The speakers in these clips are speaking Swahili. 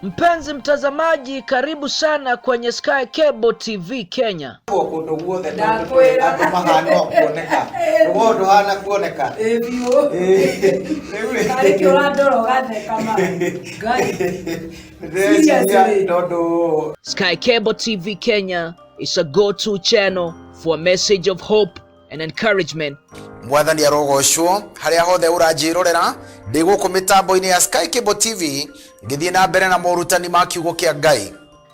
Mpenzi mtazamaji, karibu sana kwenye Sky Cable TV Kenya. Sky Cable TV Kenya is a go-to channel for a message of hope and encouragement. Mwathani arogocwo haria hothe uranjirorera ndi guku mitambo-ini ya Sky Cable TV ngithie na mbere na morutani ma kiugo kia Ngai.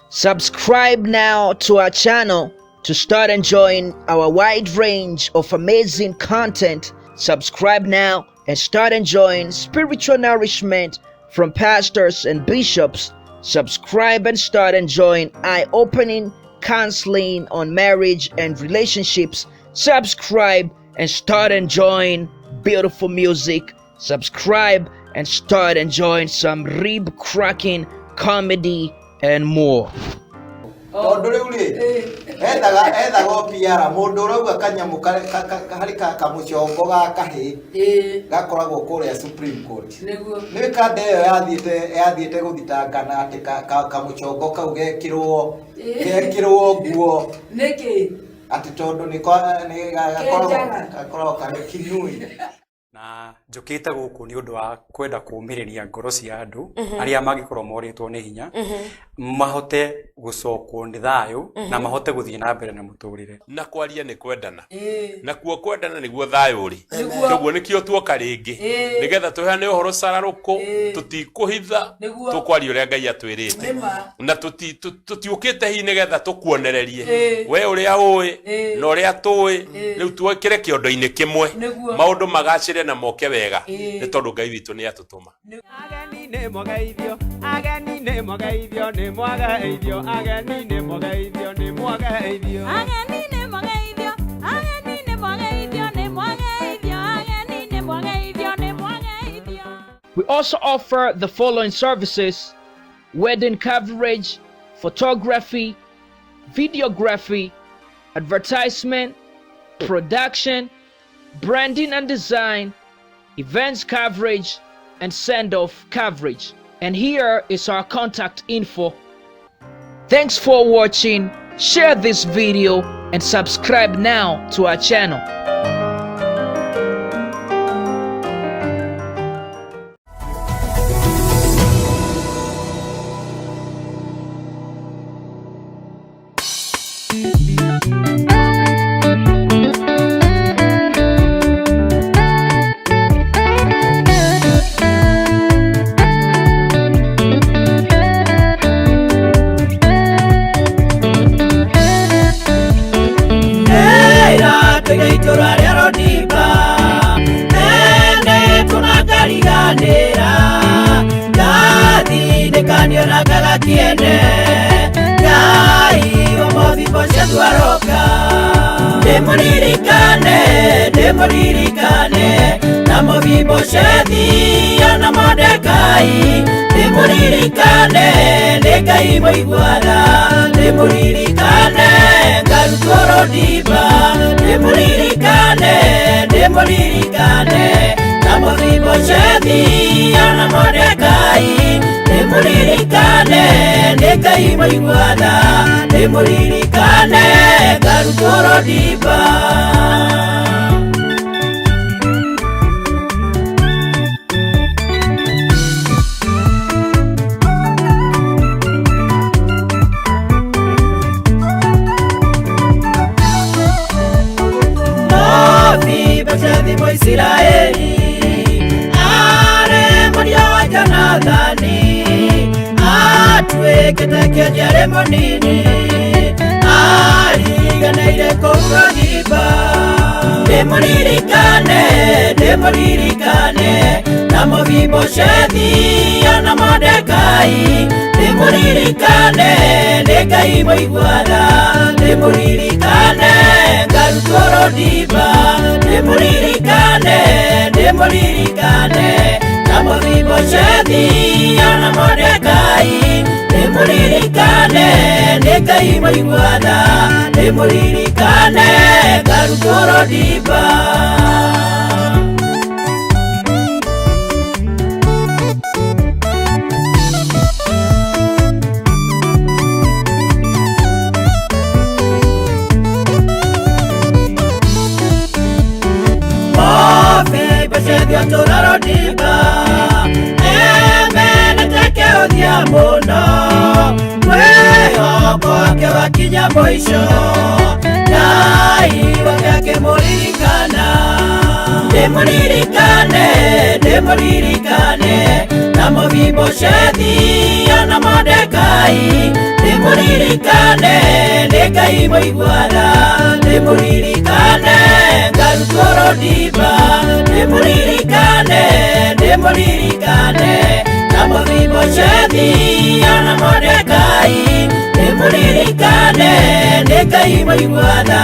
Subscribe now to our channel to start enjoying our wide range of amazing content. Subscribe now and start enjoying spiritual nourishment from pastors and bishops. Subscribe and start enjoying eye-opening counseling on marriage and relationships. Subscribe and start enjoying beautiful music. Subscribe and start enjoying some rib-cracking comedy and more. Na njukite guku ni undu wa kwenda kumiriria ngoro cia andu aria magikorwo moritwo ni hinya mahote gucokwo ni thayu na mahote guthie na mbere na muturire na kwaria ni kwendana na kuo kwendana niguo thayu ri koguo nikio tuoka ringi nigetha tuhane uhoro sararuko tutikuhitha tukwaria uria Ngai atwirite na tutiukite hi nigetha tukuonererie we uria ui na uria tui riu twekire kiondo-ini kimwe maundu magacire na moke wega ni tondu Ngai witu ni atutuma. Ageni ne mogeithio, ageni ne mogeithio, ne mogeithio, ageni ne mogeithio, ne mogeithio, ageni ne mogeithio, ageni ne mogeithio, ne mogeithio, ageni ne mogeithio, ne mogeithio. We also offer the following services: wedding coverage, photography, videography, advertisement, production, branding and design, events coverage, and send-off coverage. And here is our contact info. Thanks for watching. Share this video and subscribe now to our channel. Demuririkane na Mephibosheti na Mordekai. Demuririkane Ngai moiguaga. Demuririkane ngarutwo ndiba. Demuririkane na Mephibosheti na Mordekai. Demuririkane Ngai moiguaga. Demuririkane ngarutwo ndiba. Israeli are moria wa Jonathani atwekete kĩonjere mũnini ariganĩire kũrwo ndiba. Demuririkane na Mephibosheti na Mordekai. Demuririkane Ngai moiguaga. Demuririkane ngarutwo ndiba. Demuririkane na Mephibosheti na Mordekai. Demuririkane Ngai moiguaga. Demuririkane ngarutwo ndiba. thio turarodimba emeneteke uthia muno mwihoko wake wakinya mwisho Ngai wake akimuririkana Nimuririkane na Mefiboshethi na Mordekai Nimuririkane ni Ngai muiguana Nimuririkane ngarutwo Rodiba Nimuririkane na Mefiboshethi na Mordekai Nimuririkane ni Ngai muiguana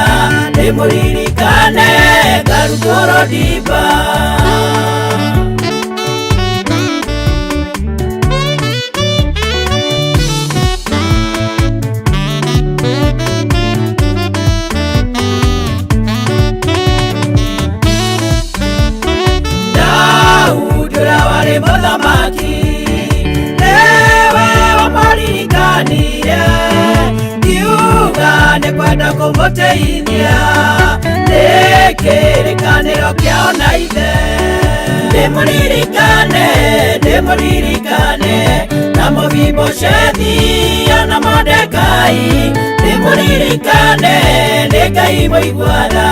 Nimuririkane ngarutwo Rodiba Mothamaki ewe wamuririkanire kiuga nikwenda kumuteithia ni kirikaniro kiao na ithe Nimuririkane na Mefiboshethi na Mordekai Nimuririkane ni Ngai muiguana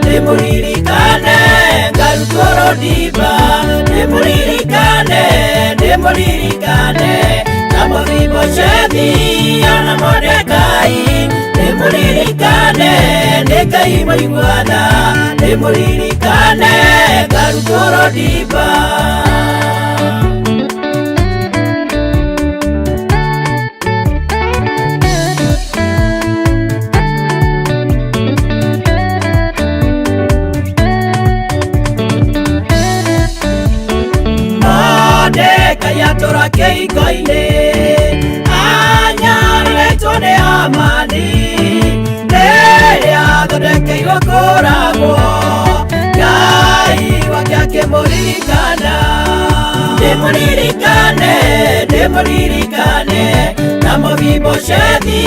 Nimuririkane ngarutwo Rodiba Nimuririkane na Mefiboshethi na Mordekai Nimuririkane ni Ngai muiguana Nimuririkane ngarutwo Rodiba Yatura keikoine anyariretwo ni amani riria thondekeirwo kũragwo Ngai wake akimuririkana Nimuririkane na Mefiboshethi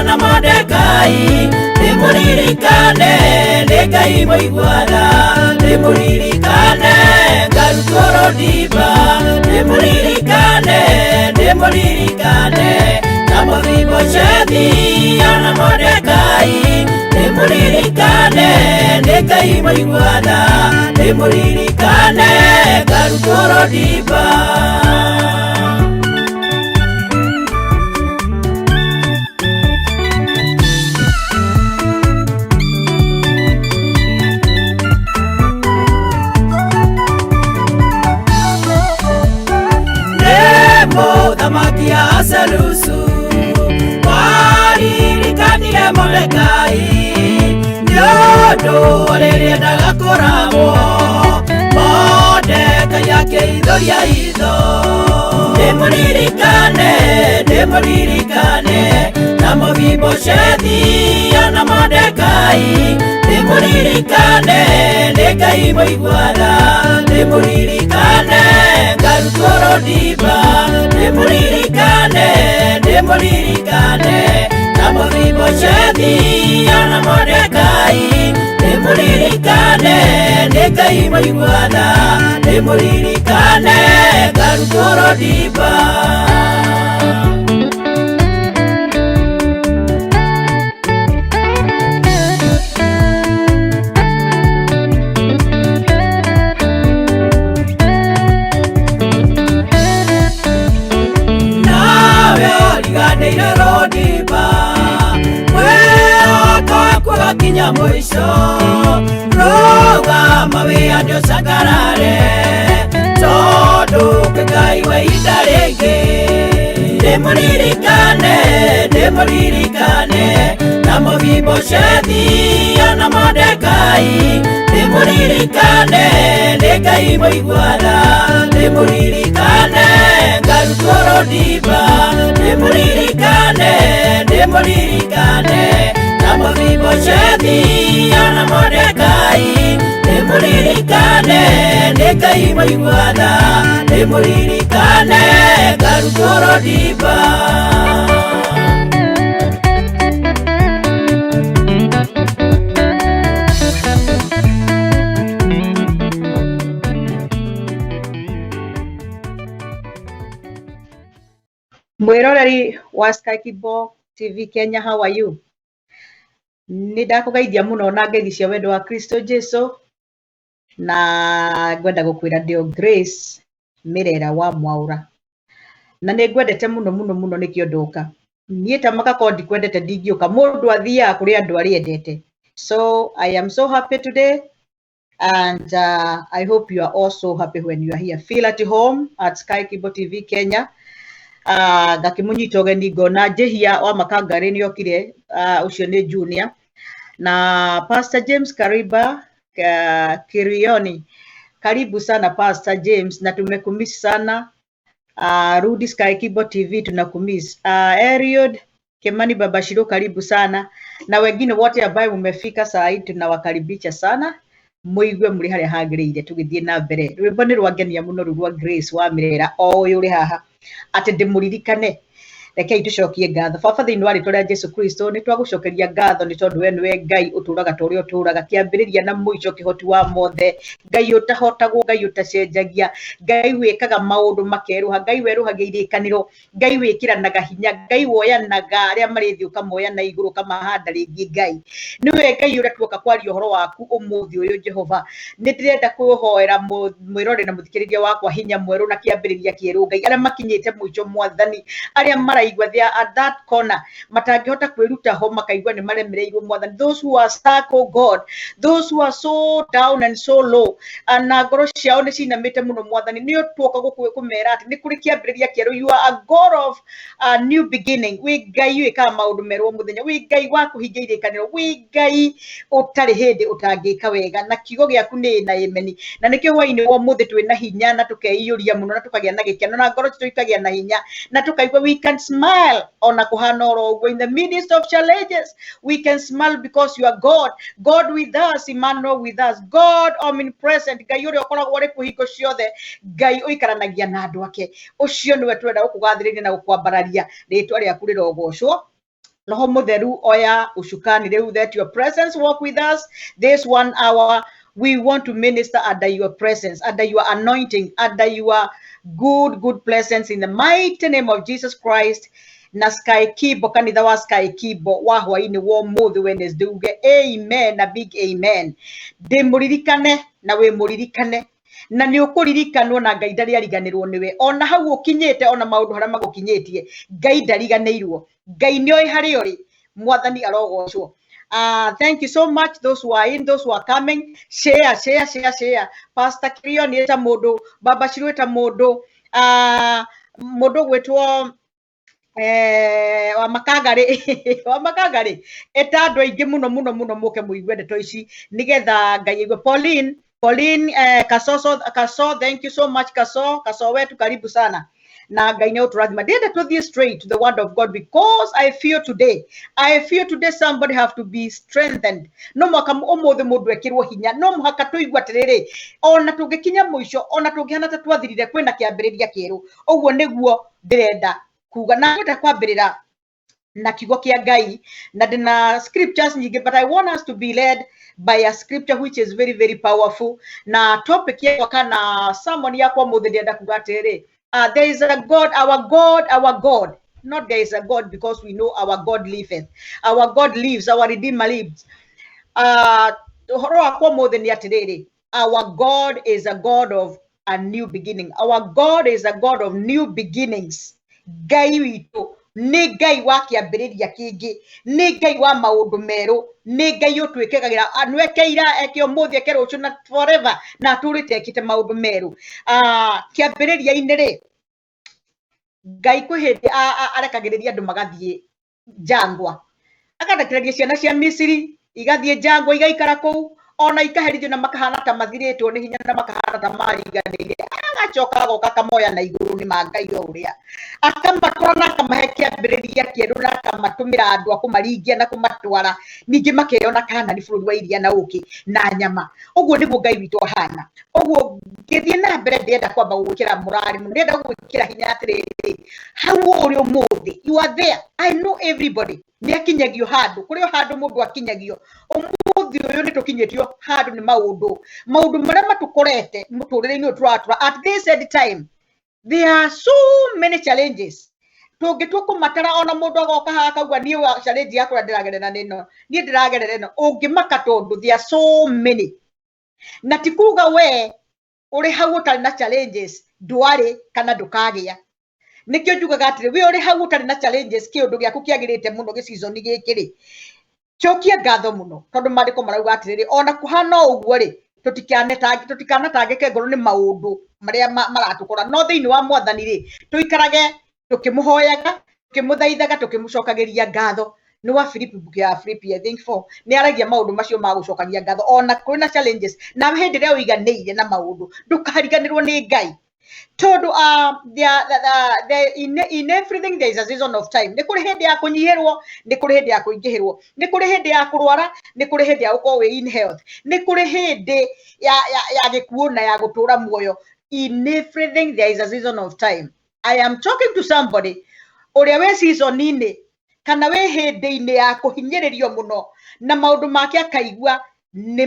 na Mordekai Nimuririkane ni Ngai muiguana Nimuririkane ngarutwo Rodiba Nimuririkane na Mefiboshethi na Mordekai Nimuririkane ni Ngai muiguana Nimuririkane ngarutwo Rodiba Mothamaki Aselusu waririkanie Mordekai nĩũndũ rĩrĩendaga kũragwo Mordekai akĩihũria hitho Nimuririkane na Mefiboshethi na Mordekai Nimuririkane ni Ngai muiguana Nimuririkane ngarutwo Rodiba Nimuririkane na Mefiboshethi na Mordekai Nimuririkane ni Ngai muiguana Nimuririkane ngarutwo Rodiba Kinya mwisho rugama wĩande ũcangarare tondũ Ngai wa ihinda rĩngĩ Nimuririkane na Mefiboshethi na Mordekai Nimuririkane ni Ngai muiguana Nimuririkane ngarutwo Rodiba Nimuririkane na Mefiboshethi na Mordekai Nimuririkane ni Ngai muiguana Nimuririkane ngarutwo Rodiba Mwiroreri wa Sky Kibo TV Kenya, how are you? Nidakugeithia muno na ngeithi cia wendo wa Kristo Jesu na ngwenda gukwira ndio Grace Mirera wa Mwaura na ningwendete muno nikio nduka nie tamaka ko ndikwendete ndingiuka mundu athia kuri andu ari endete. So I am so happy today and I hope you are also happy when you are here. Feel at home at Sky Kibo TV Kenya. Gakimunyita ugeni ngona njihia wa makangari ni okire ucio ni junior na Pastor James Kariba Kirioni. Karibu sana Pastor James na tumekumiss sana. Rudi Sky Kibo TV tunakumiss. Eriod Kemani Babashiro karibu sana na wengine wote ambao mmefika saa hii tunawakaribisha sana. Muigwe muri haria hagirire tugithie na mbere. Rwimbo ni rwangenia muno rwa Grace wa Mirera o yuri haha ati ndimuririkane reke itucokie ngatho baba thiini wa ritwa ria Jesu Kristo ni twagucokeria ngatho ni tondu we niwe Ngai uturaga turi uturaga kiambiriria na muico kihoti wa mothe Ngai utahotagwo Ngai utacenjagia Ngai wikaga maundu makeruha Ngai weruhagia irikaniro Ngai wikiranaga hinya Ngai woyanaga aria marithi ukamoya na iguru kamahanda ringi Ngai niwe Ngai uria tuoka kwaria uhoro waku umuthi uyu Jehova ni ndirenda kuhoera mwirore na muthikiriria wakwa hinya mweru na kiambiriria kieru Ngai aria makinyite muico mwathani aria igwa they are at that corner matangihota kwiruta ho makaigwa ni maremereirwo mwathani those who are stuck, oh God, those who are so down and so low na ngoro ciao ni cinamite muno mwathani ni twoka gukumera ati ni kuri kiambiriria kieru. You are a God of a new beginning. We Ngai wika maundu merwo muthenya we Ngai wa kuhingia irikaniro we Ngai utari hindi utangika wega na kigo giaku ni na imeni na nikio hwaini wo muthi twina hinya na tukeiyuria muno na tukagia na gikeno na ngoro citu ikagia na hinya na tukaigwa we can smile ona kuhana oro in the midst of challenges. We can smile because you are God with us, Emmanuel with us, God omnipresent. Ngai uri okoragwo ri kuhingo ciothe Ngai uikaranagia na andu ake ucio niwe twenda gukugathiriria na gukwambararia ritwa riaku rirogocwo Roho mutheru oya ushukani riu that your presence walk with us this 1 hour. We want to minister under your presence, under your anointing, under your good presence in the mighty name of Jesus Christ. Na Sky Kibo kanitha wa Sky Kibo wa hwaini wo muthi Wednesday uge amen na big amen. Ndimuririkane na we muririkane na ni ukuririkanwo na Ngai ndari ariganirwo niwe ona hau ukinyite ona maundu haria magukinyitie Ngai ndariganirwo Ngai ni oi hari uri mwathani arogocwo. Thank you so much those who are in, those who are coming. Share. Pastor Kirioni eta mundu Baba Shiru eta mundu mundu gwetwo wa makangari eta andu aingi muno muke muigwe ndeto ici nigetha Ngai igwe. Pauline Kaso, thank you so much Kaso wetu karibu sana na Ngai ne uturathima. Did to this straight to the word of God because I feel today somebody have to be strengthened. No mwaka umuthi mundu ekirwo hinya no muhaka tuigwa tiriri ona tungikinya muico ona tungihana ta twathirire kwina kiambiriria kieru uguo niguo ndirenda kuga na ngenda kwambirira na kigo kia Ngai na ndina scriptures nyingi but I want us to be led by a scripture which is very powerful na topic ya kana someone yakwa muthi ndenda kuga tiriri there is a God, our God. Not there is a God because we know our God liveth. Our God lives, our Redeemer lives. Our God is a God of a new beginning. Our God is a God of new beginnings. Ngai witu ni Ngai wa kiambiriria kingi ni Ngai wa maundu meru ni Ngai utwikegagira anwekeira eke umuthi eke rucio na forever na turite ekite maundu meru kiambiriria inere Ngai kwihindi arekagiriria andu magathie jangwa akadakireria ciana cia Misiri igathie jangwa igaikara kou ona ikaherithio na makahana ta mathiritwo ni hinya na makahana ta mariganire agacoka goka kamoya na iguru ni Ngai uria akamatwara na akamahe kiambiriria kieru na akamatumira andu akumaringia na kumatwara ningi makeyona kana ni bururi wa iria na uki na nyama uguo niguo Ngai witu ahana uguo ngithie na mbere ndenda kwamba gwikira murari ndenda gwikira hinya atiriri hau uri umuthi you are there. I know everybody ni akinyagio handu kurio handu mundu akinyagio umuthi uyu ni tukinyetio handu ni maundu maria matukorete muturire-ini uturatura at this time. There are so many challenges tungituko matara ona mundu agoka haka ugwa ni wa challenge yakwa ndiragerera nino ni ndiragerera nino ungimaka tondu there are so many na tikuga we uri hau utari na challenges duare kana dukagia nikyo njugaga atire we uri hau utari na challenges kiundu giaku kiagirite muno season gikiri chokia ngatho muno tondu mandiko marauga atiriri ona kuhana uguo ri tutikanatangike ngoro ni maundu maria maratukora no thiini wa mwathani ri tuikarage tukimuhoyaga tukimuthaithaga tukimucokagiria ngatho ni wa Philip book ya Philip I think 4 ni aragia maundu macio ma gucokagia ngatho ona kuri na challenges na hindi ria uiganiire na maundu ndukariganirwo ni Ngai tondu in everything there is a season of time ni kuri hindi ya kunyihirwo ni kuri hindi ya kuingihirwo ni kuri hindi ya kurwara ni kuri hindi ya uko we in health ni kuri hindi ya gikuo na ya gutura muoyo in everything there is a season of time. I am talking to somebody uria we season ini kana we hindi-ini ya kuhinyiririo muno na maundu make akaigua ni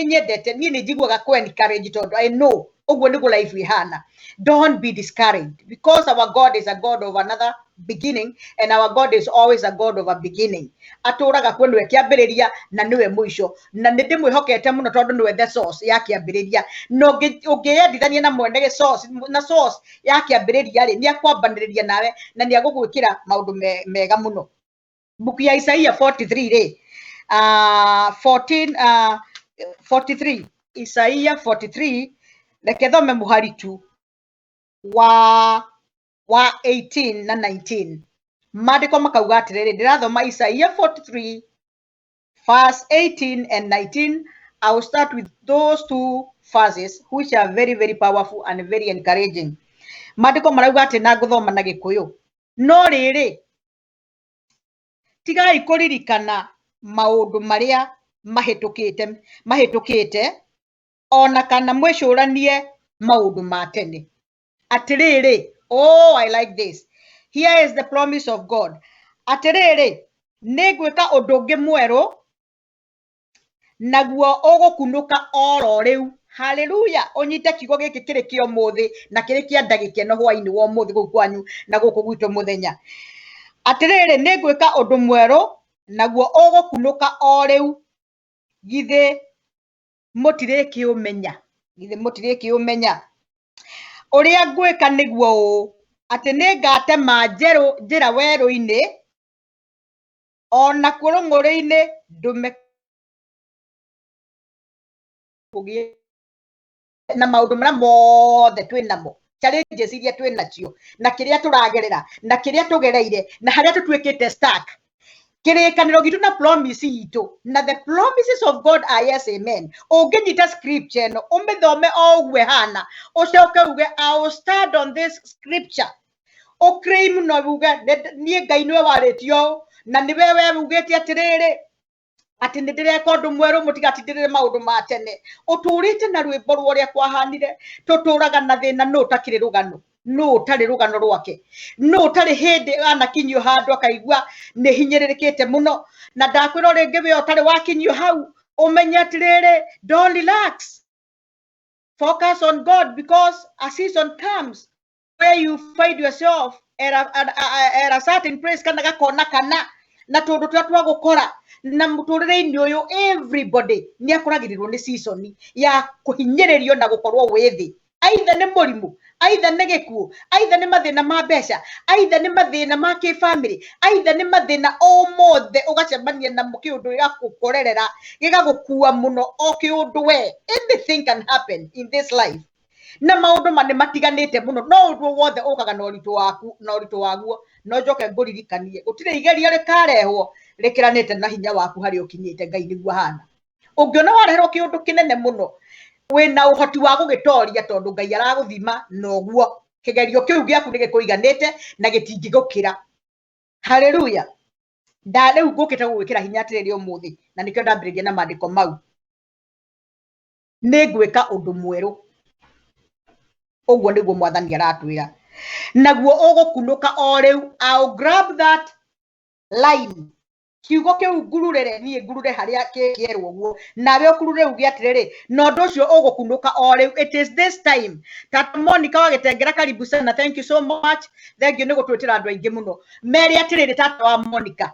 nyendete ni njiguaga ku encourage tondu I know uguo niguo life ihana. Don't be discouraged because our God is a God of another beginning and our God is always a God of a beginning. Aturaga kwe niwe kiambiriria na niwe mwisho na ndimwihokete muno tondu niwe the source ya kiambiriria no ungiyendithania na mwene source na source ya kiambiriria ri ni akwambaniriria nawe na ni agugwikira maundu mega muno. Book ya Isaiah 43 ri 43 Isaiah 43 reke thome muhari tu wa 18 na 19 mandiko makauga atiriri ndirathoma Isaiah 43 verse 18 and 19. I will start with those two verses which are very very powerful and very encouraging. Mandiko marauga ati na nguthoma na gikuyu no riri tigai kuririkana maundu maria mahitukite ona kana mwicuranie maundu ma tene atiriri. Oh, I like this. Here is the promise of God. Atiriri nigwika undu ungi mweru naguo ugukunuka oro riu. Hallelujah. Onyite kigo giki kiri kio muthi na kiri kia ndagikeno hwaini wo muthi guku kwanyu na guku gwitu muthenya. Atiriri nigwika undu mweru naguo ugukunuka o riu githe mutiriki umenya uria ngwika niguo u ati ningatema njira weru-ini ona kurung'uri-ini ndume kugie na maundu maria mothe twinamo challenges iria twinacio na kiria turagerera na kiria tugereire na haria tutwikite stuck kirikaniro gitu na promise itu na the promises of God are yes amen. Unginyita scripture no umithome o ugwe hana ucoke uge I will stand on this scripture uclaim no uge nie Ngai niwe waritio na niwe we ugete atiriri ati ndireka undu mweru mutigatindire maundu ma tene uturite na rwimbo rworia kwahanire tuturaga na thina no utakire rugano no utari rugano rwake no utari hindi anakinyio handu akaigua ni hinyiririkite muno na ndakwira ringi we utari wakinyio hau umenya atiriri don't relax, focus on God because a season comes where you find yourself at a certain place kana gakona kana na tondu twa gukora na muturire-ini uyu everybody ni akoragirirwo ni season ya kuhinyiririo na gukorwo withi either ni murimu either ni gikuo either ni mathina ma mbeca either ni mathina ma family either ni mathina o mothe ugacemania na kiundu gigagukorerera gigagukua muno o kiundu we anything can happen in this life na maundu mane matiganite muno no undu wothe ukaga na uritu waguo no njoke nguririkanie gutire igeria rikarehwo rikiranite na hinya waku hari ukinyite Ngai niguo hana ungiona wareherwo kiundu kinene muno wina uhoti wa gugitoria tondu Ngai araguthima noguo kigerio kiu giaku nigikuiganite na gitingigukira. Hallelujah. Riu ngukite gwikira hinya atiriri umuthi na nikio ndambiriria na mandiko mau nigwika undu mweru uguo niguo mwathani aratwira naguo ugukunuka o riu. I'll grab that line kiugo ke ugururere nie ngurure haria kierwo guo nawe okurure ugi atiriri no ndo cio ugukunuka ore it is this time Tata Monica wagitengera karibu sana thank you so much thank you nigutwitira andu aingi muno meri atiriri tata wa Monica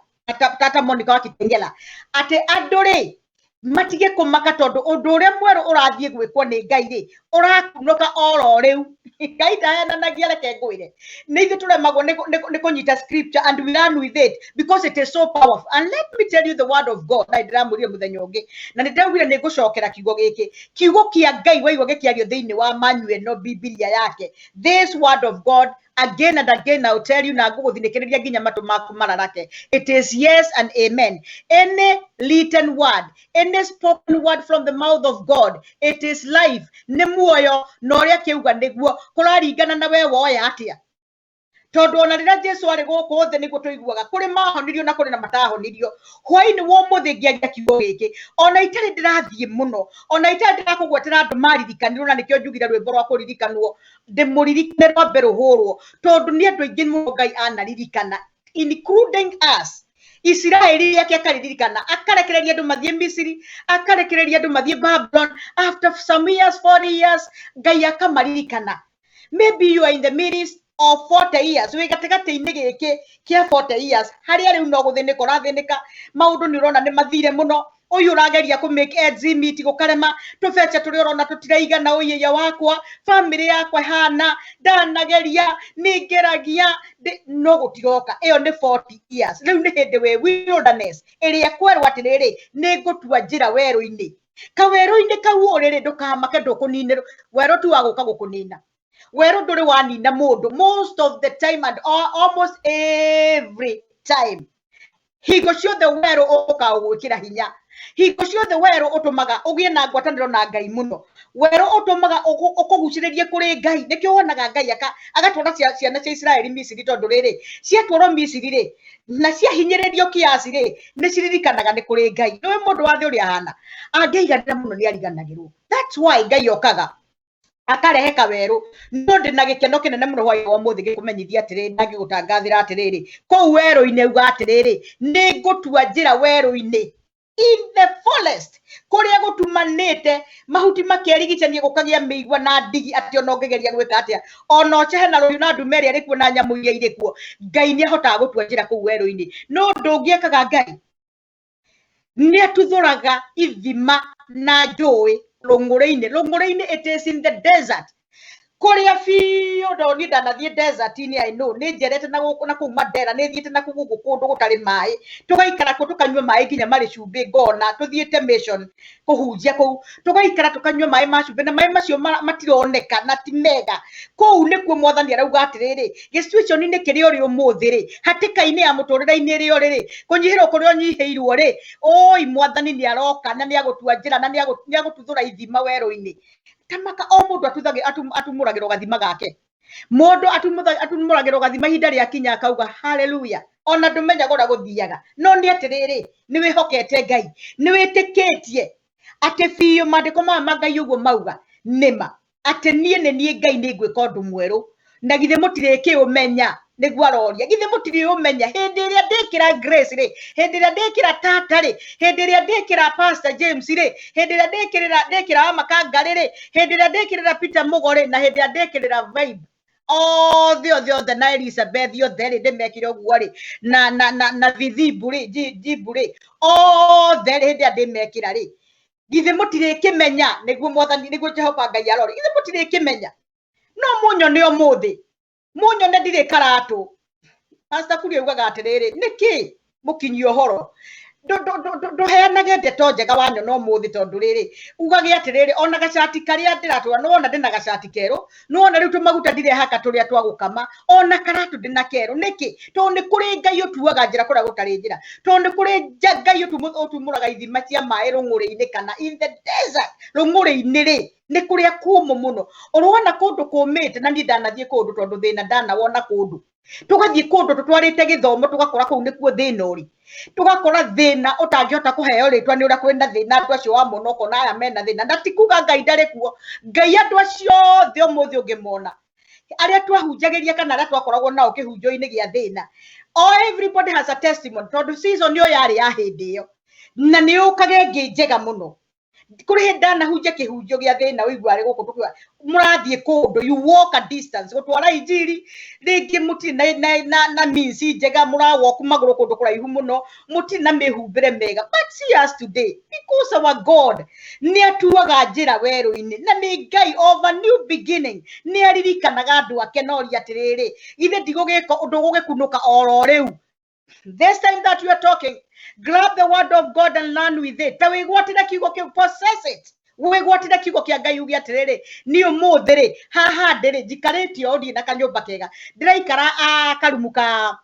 tata Monica wakitengela ate anduri matige kumaka tondu undu uria mweru urathie gwikwo ni Ngai ri urakunoka oro riu Ngai ndayananagia reke ngwire ni ithu turemagwo ni kunyita scripture and we run with it because it is so powerful and let me tell you the word of God na ndiramuria muthenya ungi na ndiraugire ni gucokera kiugo giki kiugo kia Ngai waigwa gikiario thiini wa manual no Biblia yake this word of God again and again I'll tell you na nguguthinikiriria nginya matu maku mararake it is yes and amen any written word any spoken word from the mouth of God it is life ni muoyo no ria kiuga niguo kuraringana na we woya atia tondu ona rira Jesu ari guku thi niguo tuiguaga kuri mahonirio na kuri na matahonirio hwaini wo muthi ngiagia kiugo giki ona itari ndirathie muno ona itari ndirakugwetera andu maririkanirwo na nikio njugire rwimbo rwa kuririkanwo ndimuririkane rwambe ruhurwo tondu ni andu aingi muno Ngai anaririkana including us Israeli yake akaririkana akarekereria andu mathie Misiri akarekereria andu mathie Babylon after some years 40 years Ngai akamaririkana maybe you are in the midst of 40 years we gategate-ini giki kia 40 years haria riu no guthinika urathinika maundu ni urona ni mathire muno uyu urageria ku make ends meet gukarema tufecha turi urona tutiraigana uyiya wakwa family yakwa hana ndanageria ningeragia no gutiroka iyo ni 40 years riu ni hindi we wilderness iria kwerwo atiriri ni gutua njira weru-ini kaweru-ini kau uriri ndukamake ndukunine weru tu waguka gukunina weru nduri wanina mundu most of the time and almost every time higo ciothe weru ukagwikira hinya higo ciothe weru utumaga ugie na ngwataniro na Ngai muno weru utumaga ukuguciririe kuri Ngai nikio wonaga Ngai agatwara ciana cia Israeli Misiri tondu riri ciatwaro Misiri ri na cia hinyiririo kiasi ri ni ciririkanaga ni kuri Ngai no mundu wathe uri ahana angeiganira muno ni ariganagirwo that's why Ngai okaga akarehe kaweru no ndina gikeno kinene muno hwai wa muthi gikumenyithia atiriri nagi gutangathira atiriri ko weru-ini uga atiriri ni gutua njira weru-ini in the forest kuria gutumanite mahuti makerigicania gukagia miigwa na ndigi atio no ngegeria gwika atia ono chehe na ruyu na ndumeri ari kuo na nyamu iria iri kuo Ngai ni ahotaga gutua njira ku weru-ini no ndungiekaga Ngai ni atuthuraga ithima na njui Lungure-ini it is in the desert kuria fio ndo ni ndanathie desert ini I know ni njerete na kuma Dera ni thiete na kugugu kundu gutari mai tugaikara ku tukanywa mai nginya mari cumbi ngona tuthiete mission kuhunjia ku tugaikara tukanywa mai macumbi na mai macio matironeka na ti mega ku nikuo mwathani arauga atiriri situation ni kiri uri umuthi ri hatika-ini ya muturira-ini ri uri kunyihira kuri onyiheirwo ri oi mwathani ni aroka na ni agutua njira na ni agututhura ithima weru-ini tamaka o mundu atumuragirwo gathima gake mundu atumuragirwo gathima hinda ria kinya akauga haleluya ona ndumenya gora guthiaga no ni atiriri ni wihokete Ngai ni witikitie ati fiyo mandiko ma Ngai uguo mauga nima ati nie ni Ngai ni ngwika undu mweru na githe mutiriki umenya niguo aroria githe mutiri umenya hindi ria ndikira Grace ri hindi ria ndikira Tata ri hindi ria ndikira Pastor James ri hindi ria ndikira Amakangari ri hindi ria ndikira Peter Mugore na hindi ria ndikira Vibe the na Elizabeth yothe ri ndimekire uguo ri na Vithibu ri Jibu ri the ri hindi ndimekira ri githe mutirikimenya niguo mwathani niguo Jehova Ngai arori githe mutirikimenya no munyo ni omuthi munyo ne ndire karatu Pastor Kuri ugaga atiriri niki mukinyi ohoro do heanage ndeto njega wanyo no muthi tondu riri ugage atiriri ona gacati karia ndiratwa no ona ndina gacati kero no ona riu tumaguta ndire haka turia twagukama ona karatu ndina kero niki to ni kuri Ngai utuaga njira kuria gutari njira to ni kuri Ngai utumuraga ithima cia mai rungure-ini kana in the desert rungure-ini ri ni kuria kumu muno urona kundu kumite na ni ndanathie kundu tondu thina ndana wona kundu tugathie kundu tutwarite githomo tugakora kuu nikuo thina uri tugakora thina utangihota kuheo ritwa ni uria kwenda thina andu acio wa monoko na aya mena thina ndatikuga Ngai ndari kuo Ngai andu acio the umuthi ungimona aria twahunjagiria kana aria twakoragwo nao kihunjo-ini gia thina everybody has a testimony. Tondu season yo yari ya hindi yo. Na ni ukage njega muno. Kuri henda huje kihunjo gya thina wigware guku tukwa murathie kundu you walk a distance gutwara injiri ringi muti na minsi njega murawalk maguru kundu kuraihu muno muti na mehumbire mega. But see us today because our God ni atuaga njira weru-ini na ni Ngai of a new beginning ni aririkanaga andu ake no ri atiriri ithe ndigugika undu gugikunuka oro riu. This time that you are talking, grab the word of God and learn with it. Tawe gwatira kiugo ki possess it. We gwatira kiugo ki Ngai ugi atiriri ni umuthiri haha ndiri jikariti odi na kanyumba kega. Ndiraikara akarumuka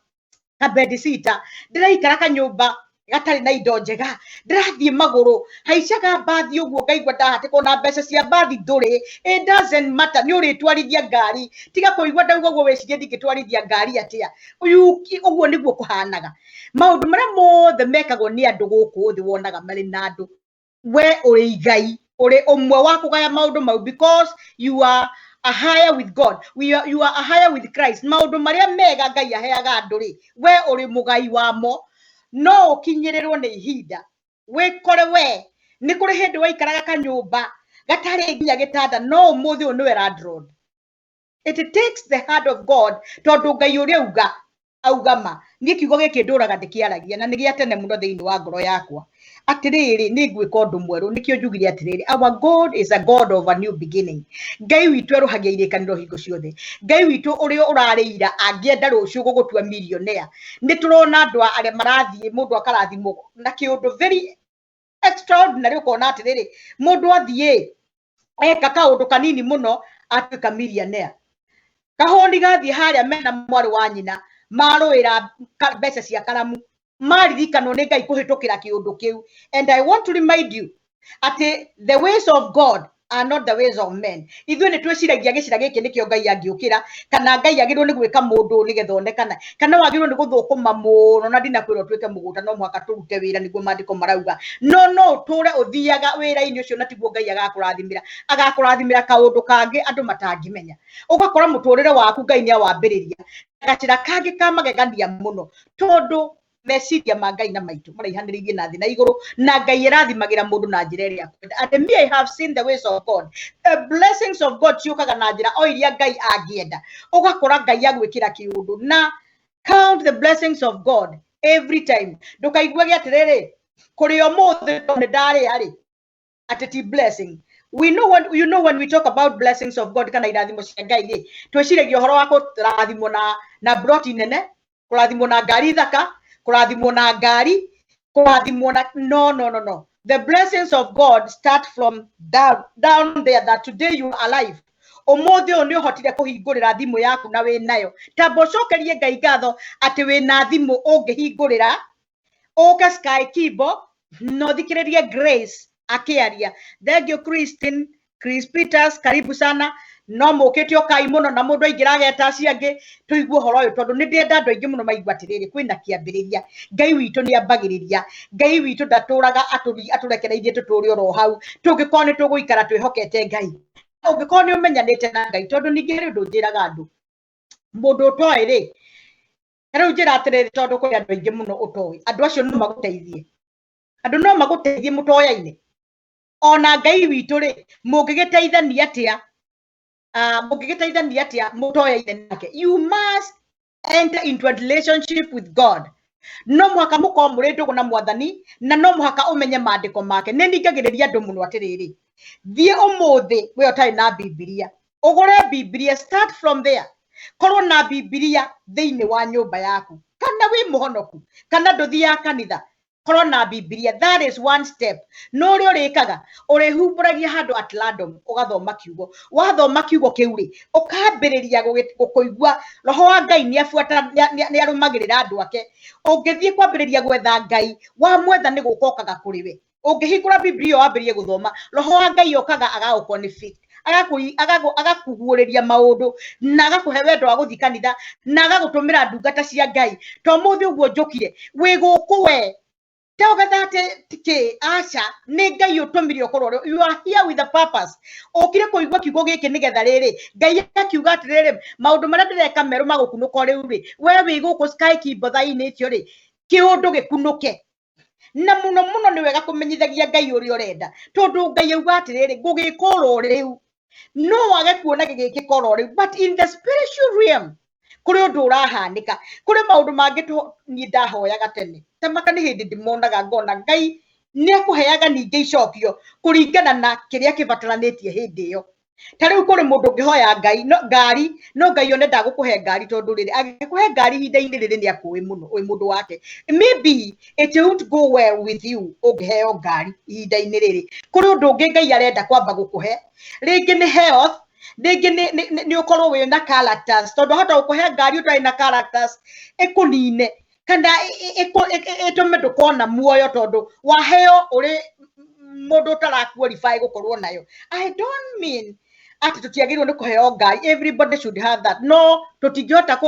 ka bedsitter. Ndiraikara kanyumba gatari na indo njega. Ndirathie maguru haicaga bathi uguo ngaigua ndahate kona mbeca cia bathi nduri. It doesn't matter ni uri twarithia ngari tiga kuigua ndauga uguo wecirie ndingitwarithia ngari atia uguo niguo kuhanaga. Maundu maria mothe mekagwo ni andu guku thi wonaga mari na andu we uri Ngai uri umwe wa kugaya maundu mau because you are a higher with God. You are a higher with Christ. Maundu maria mega Ngai aheaga andu ri we uri mugai wamo no ukinyirirwo ni ihinda we kore we ni kuri hindi waikaraga kanyumba gatari nginya gitanda no umuthi uyu niwe radrod. It takes the heart of God tondu Ngai uri augama ni kiugo giki nduraga ndikiaragia na nigia tene muno thiini wa ngoro yakwa atiriri ni ngwika undu mweru nikio njugire atiriri our God is a God of a new beginning. Ngai witu eruhagia irikaniro hingo ciothe. Ngai witu uri urarira angienda rucio gugutua millionaire ni turona andu aria marathie mundu akarathimo na kiundu very extraordinary ukona atiriri mundu athie eka kaundu kanini muno atuika millionaire. Kahoni gathie haria mena mwari wa nyina maruira mbeca cia karamu maririkano ni Ngai kuhitukira kiundu kiu. And I want to remind you at the ways of God are not the ways of men. Ithu ni twiciragia gicira giki nikio Ngai angiukira kana Ngai agirwo ni gwika mundu ni gethondekana kana wagirwo ni guthukuma muno na ndina kwirwo twike muguta no mwaka turute wira niguo mandiko marauga no ture uthiaga wira-ini ucio na tiguo Ngai agakurathimira kaundu kangi andu matangimenya ugakora muturire waku Ngai ni awambiriria gacira kangi kamagegania muno tondu meciria ma Ngai na maitu maraihaniririe na thi na iguru na Ngai irathimagira mundu na njira iria kwenda. And me I have seen the ways of God. The blessings of God ciukaga na njira o iria Ngai angienda ugakora Ngai agwikira kiundu na count the blessings of God every time. Ndukaigua atiriri kuri o muthe ni ndari ari ateti blessing. We know when we talk about blessings of God kana irathimo cia Ngai ri twiciragia horo wa kurathimo na broti nene kurathimo na ngari thaka kurathimo na ngari kurathimo na no. The blessings of God start from down there that today you are alive. Umuthi uyu ni uhotire kuhingurira thimu yaku na we nayo tambocokerie Ngai ngatho ati we na thimu ungihingurira uke Sky Kibo no thikiririe Grace akiaria. Thank you Chris Peters, karibu sana. No mukitio kai muno na mundu aingirageta ciangi tuigwe horo uyu tondu ni ndienda andu aingi muno maigwa atiriri kwina kiambiriria. Ngai witu ni ambagiriria. Ngai witu ndaturaga aturekereirie tuturi oro hau tungikoo ni tuguikara twihokete Ngai ungikoo ni umenyanite na Ngai tondu ningi ri ndunjiraga andu mundu utoi ri riu njira atiriri tondu kuri andu aingi muno utoi andu acio no maguteithie mutoya-ini ona Ngai witu ri mungigiteithania atia mutoya-ini nake. You must enter into a relationship with God. No muhaka muko muri ndugu na mwathani na no muhaka umenye maandiko make. Ni ningagiriria andu muno atiriri thie umuthi we utari na Biblia ugure Biblia. Start from there. Korwo na Biblia thiini wa nyumba yaku kana wi muhonoku kana nduthia kanitha korwo na Biblia. That is one step. No ri urikaga urihumburagia handu at random ugathoma kiugo wathoma kiugo kiu ri ukambiriria gukuigua roho wa Ngai ni afuata ni arumagirira andu ake. Ungithie kwambiriria gwetha Ngai wa mwetha ni gukokaga kuri we. Ungihingura Biblia wambirie guthoma roho wa Ngai okaga agagukonflict agakuguuriria maundu na agakuhe wendo wa guthi kanitha na agagutumira ndungata cia Ngai. To muthi uguo njukire wi guku we tell that tike acha nega yotomiri okoro you are here with a purpose okire koigwa kiugo giki nigetha riri ngai akiuga atiriri maundu maria ndireka meru magukunuka riu ri we wi guku sky kibothaini icio ri kiundu gikunuke na muno ni wega kumenyithagia ngai uri urenda tondu ngai auga atiriri ngugikoro riu no wage kuona gigikikoro riu but in the spiritual realm kuri undu urahanika kuri maundu mangi ni ndahoyaga tene tamaka ni hindi ndimonaga ngona ngai ni akuheaga ninge icokio kuringana na kiria kibataranitie hindi iyo tariu kuri mundu ngihoya ngai no ngari no ngai one ndagukuhe ngari tondu riri agikuhe ngari hinda-ini riri ni akuwi muno wi mundu wake maybe it won't go well with you ungiheo ngari hinda-ini riri kuri undu ungi ngai arenda kwamba gukuhe ringi ni health ringi ni ukorwo wi na characters tondu hata ukuhe ngari utari na characters ikunine kana itume ndukona muoyo tondu waheo uri mundu utaraqualify gukorwo nayo. I don't mean ati tutiagirwo ni kuheo ngai, everybody should have that, no tutingihota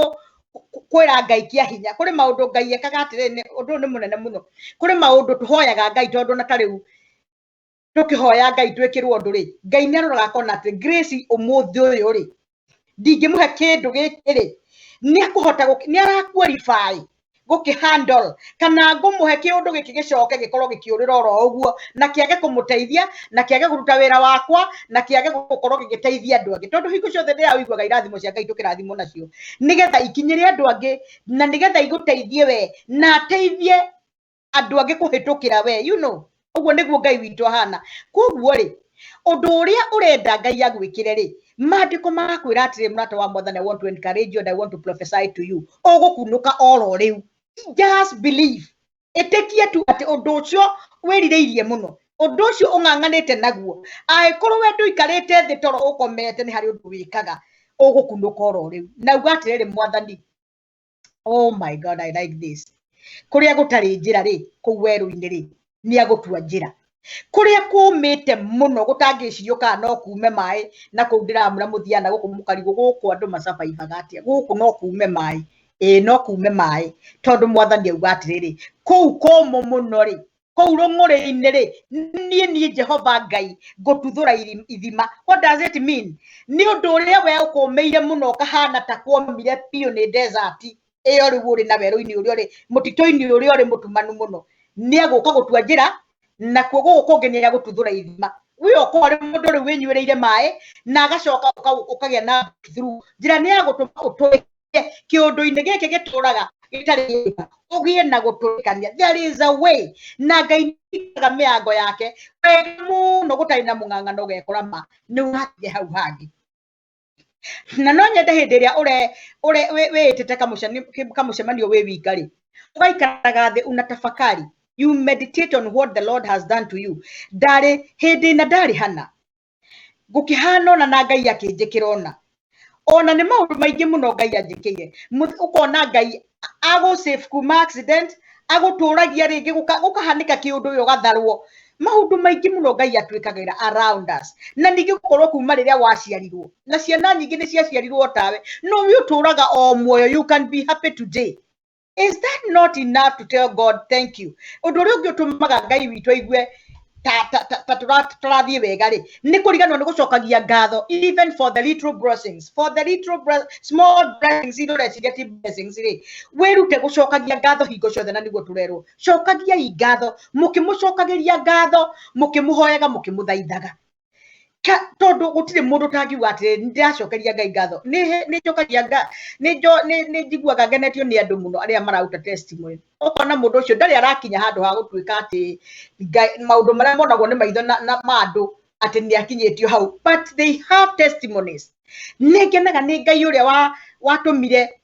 kwira ngai kia hinya kuri maundu ngai ekaga atire undu ni munene muno kuri maundu tuhoyaga ngai tondu na tariu tukihoya ngai twikirwo undu ri ngai ni aroraga kona ati grace umuthi uyu ri ndingimuhe kindu giki ri ni akuhota ni araqualify guki handle kana ngumuhe kiundu giki gicoke gikorwo gikiurira oro uguo na kiage kumuteithia na kiage kuruta wira wakwa na kiage gukorwo gigiteithia andu angi tondu hingo ciothe ndira wiguaga irathimo cia ngai tukirathimo nacio nigetha ikinyire andu angi na nigetha iguteithie we na teithie andu angi kuhitukira we you know uguo niguo ngai witu ahana koguo ri undu uria urenda ngai agwikire ri maandiko marakwira atire murata wa mwathani I want to encourage you and I want to prophesy to you ugukunuka oro riu just believe etekia tu ati undu ucio wiririirie muno undu ucio unganganite naguo aikorwo we nduikarite thi toro ukomete ni hari undu wikaga ugukunuka oro riu na uga atiriri mwathani oh my god I like this kuria gutari njira ri ku weru-ini ri ni agutua njira kuria kumite muno gutangicirio kana no kuume mai na ku ndiramura muthiana guku mukarigo guku andu macabaibaga atia guku no kuume mai no kuume mai tondu mwathani auga atiriri kou komo muno ri kou rung'uri-ini ri ni Jehova ngai ngututhura ithima. What does it mean? Ni undu uria we ukumeire muno kahana ta kuomire piu ni desert iyo riu uri na weru-ini uria ri mutito-ini uria uri mutumanu muno ni aguka gutua njira na kuogo ukongenera gututhura ithima uyo ko ri mundu ri winyuireire mai na agacoka ukagia na through njira ni agutuma utwe kiundu-ini giki gituraga gitari ugie na guturikania. There is a way na ngai nikaga miango yake muno gutari na mung'ang'ano gekora ma ni uhatige hau hangi na no nyende hindi iria ure witite kamucemanio wi wika ri ugaikaraga thi unatafakari you meditate on what the Lord has done to you. Dari hindi na dari hana gukihana na ngai akinjikirona ona ni maundu maingi muno ngai anjikire ukona ngai ago safe kuma accident aguturagia ringi gukahanika kiundu yo gatharwo maundu maingi muno ngai atwikagira around us na ningi gukorwo kuma riria waciarirwo na ciana nyingi ni ciaciarirwo tawe no wi uturaga o muoyo you can be happy today. Is that not enough to tell God thank you? Undu uri ungi utumaga ngai witu aigue turathie wega ri ni kuriganwo ni gucokagia ngatho even for the little blessings, for the little small blessings ino recigeti blessings ri wirute gucokagia ngatho hingo ciothe na niguo turerwo cokagia ngatho mukimucokagiria ngatho mukimuhoyaga mukimuthaithaga tondu gutire mundu tangiuga ati ndiracokeria ngai ngatho ni njokagia ni njiguaga ngenetio ni andu muno aria marauta testimony ukona mundu ucio ndari arakinya handu ha gutwika ati maundu maria monagwo ni maitho na mandu ati ni akinyetio hau but they have testimonies. Ningenaga ni ngai uria watumire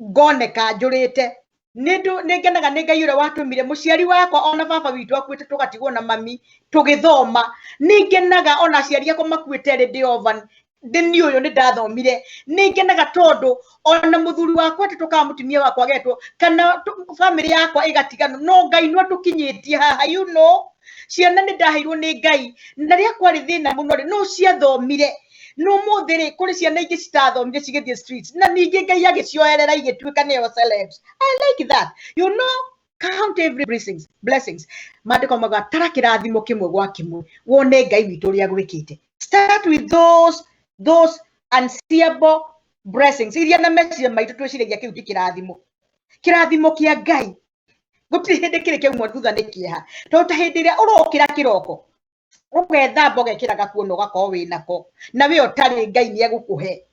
ngoneka njurite ningenaga ni ngai uria watumire muciari wakwa ona baba witu akuite tugatigwo na mami tugithoma ningenaga ona aciari akwa makuite ri ndi ovan ndini uyu ni ndathomire ningenaga tondu ona muthuri wakwa ati tukamutimia wakwa getwo kana family yakwa igatigana no ngai no tukinyitie haha you know ciana ni ndaheirwo ni ngai na ria kwari thina muno ri no ciathomire no muthiri kuri ciana ingi citathomire cigithie streets na ningi ngai agicioerera igituika niyo celebs. I like that, you know, count every blessings mandiko maga tara kirathimo kimwe gwa kimwe wone Ngai witu ria gwikite. Start with those unseeable blessings iria na meciria maitu twiciragia kiu kirathimo kia Ngai gutiri hindi kiri kiumwa thutha ni kieha to ta hindi ria urokira kiroko ugethamba ugekiraga kuona ugakorwo winako na we utari Ngai ni agukuhe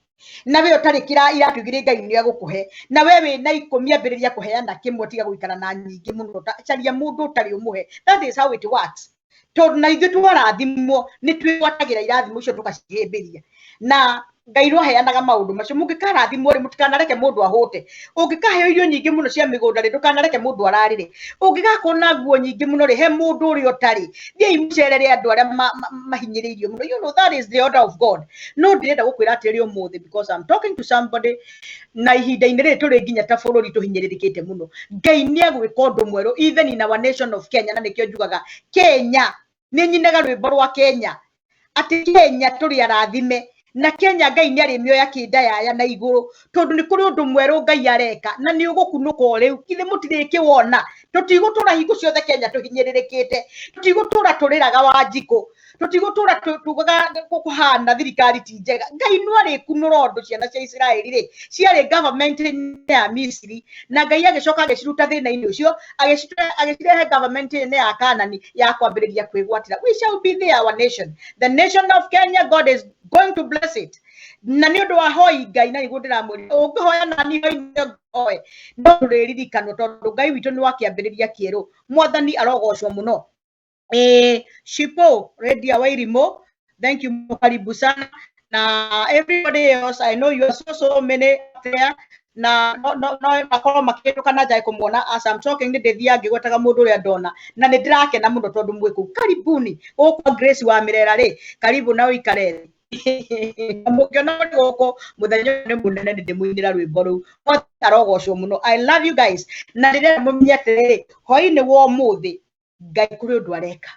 na we utari kira iratugire Ngai ni agukuhe na we wina ikumi ambiriria kuheana kimwe tiga guikara na nyingi muno caria mundu utari umuhe. That is how it works. To na ithu twarathimwo ni twigwatagira irathimo icio tukacihimbiria na Ngai ro heanaga maundu macio mungikarathimwo ri mutikanareke mundu ahute ungikaheo irio nyingi muno cia migunda ri ndukanareke mundu ararire ungigakona nguo nyingi muno ri he mundu uri utari thie imucerere andu aria mahinyiriirio muno. You know that is the order of God. No ndirenda gukwira atiri umuthi because I'm talking to somebody na ihinda-ini ri turi nginya ta bururi tuhinyiririkite muno. Ngai ni agwika undu mweru even in our nation of Kenya na nikio njugaga Kenya ni nyinaga rwimbo rwa Kenya ati Kenya turi arathime na Kenya Ngai ni ari mioya kindaya na iguru tondu ni kuri undu mweru Ngai areka na ni ugukunuka uriu kithe mutiriki wona tutigutura hingo ciothe Kenya tuhinyiririkite tutigutura turiraga wanjiko tutigutura tugaga kuhana thirikari ti njega. Ngai no ari kunura undu ciana cia Israeli ri ciari government ya Misiri na Ngai agicoka agiciruta thina-ini ucio agicirehe government ya Kanani ya kwambiriria kwigwatira. We shall be there, our nation, the nation of Kenya. God is going to bless it. Na ni undu wa hoi Ngai na igundira muri ungihoya na ni hoi no riririkanwo tondu Ngai witu ni wakiambiriria kieru. Mwathani arogocwo muno. Shipo Radio Wairimo, thank you, karibu sana. Na everybody else, I know you are so many there. Na no makoro makitu kana jai kumuona as I'm talking the thia ngigwetaga mundu ria ndona na ni ndirake na mundu tondu mwiku karibuni ukwa Grace wa Mirera ri karibu na uikare mukiona goko muthenya ni munene ndimuinira rwimbo ru arogocwo muno. I love you guys na ndirenda mumenye atiriri hoi-ini wo muthi Ngai kuri undu areka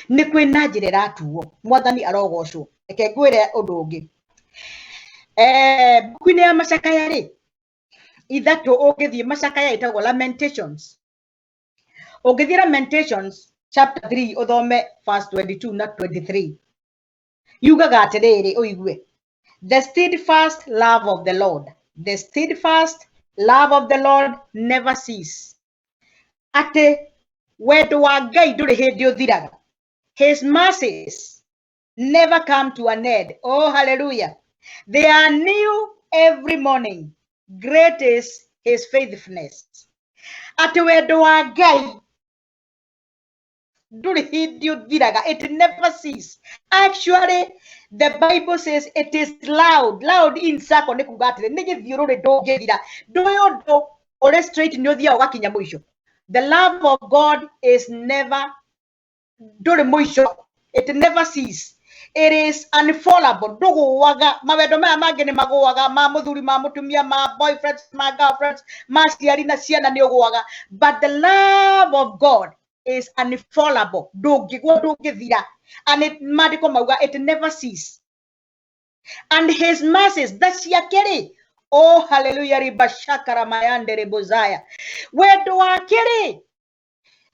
ni kwina njira iratuo. Mwathani arogocwo. Eke ngwire undu ungi buku-ini ya Macakaya ri ithatu ungithie Macakaya itagwo Lamentations. Ungithie Lamentations chapter 3 uthome verse 22 na 23 yugaga atiriri uigue the steadfast love of the Lord, the steadfast love of the Lord never cease. Ate wendo wa Ngai nduri hindi uthiraga. His mercies never come to an end. Oh, hallelujah. They are new every morning. Great is his faithfulness. Ate wendo wa Ngai nduri hindi uthiraga. It never cease. Actually, the Bible says it is loud. Loud in sako ni kugatire. Nigi thiururi ndungithira. Ndoyo ore straight ni uthia ugakinya mwisho. The love of God is never nduri mwisho. It never cease. It is unfallible. Nduguwaga mawendo maya mangi ni maguwaga ma muthuri ma mutumia ma boyfriends ma girlfriends ma ciari na ciana ni uguwaga, but the love of God is unfallible. Ndungigwa ndungithira. And it mandiko mauga it never cease. And his mercies that ciakeri. Oh, hallelujah. Ribashakara mayande rebozaya. Wendo wakeri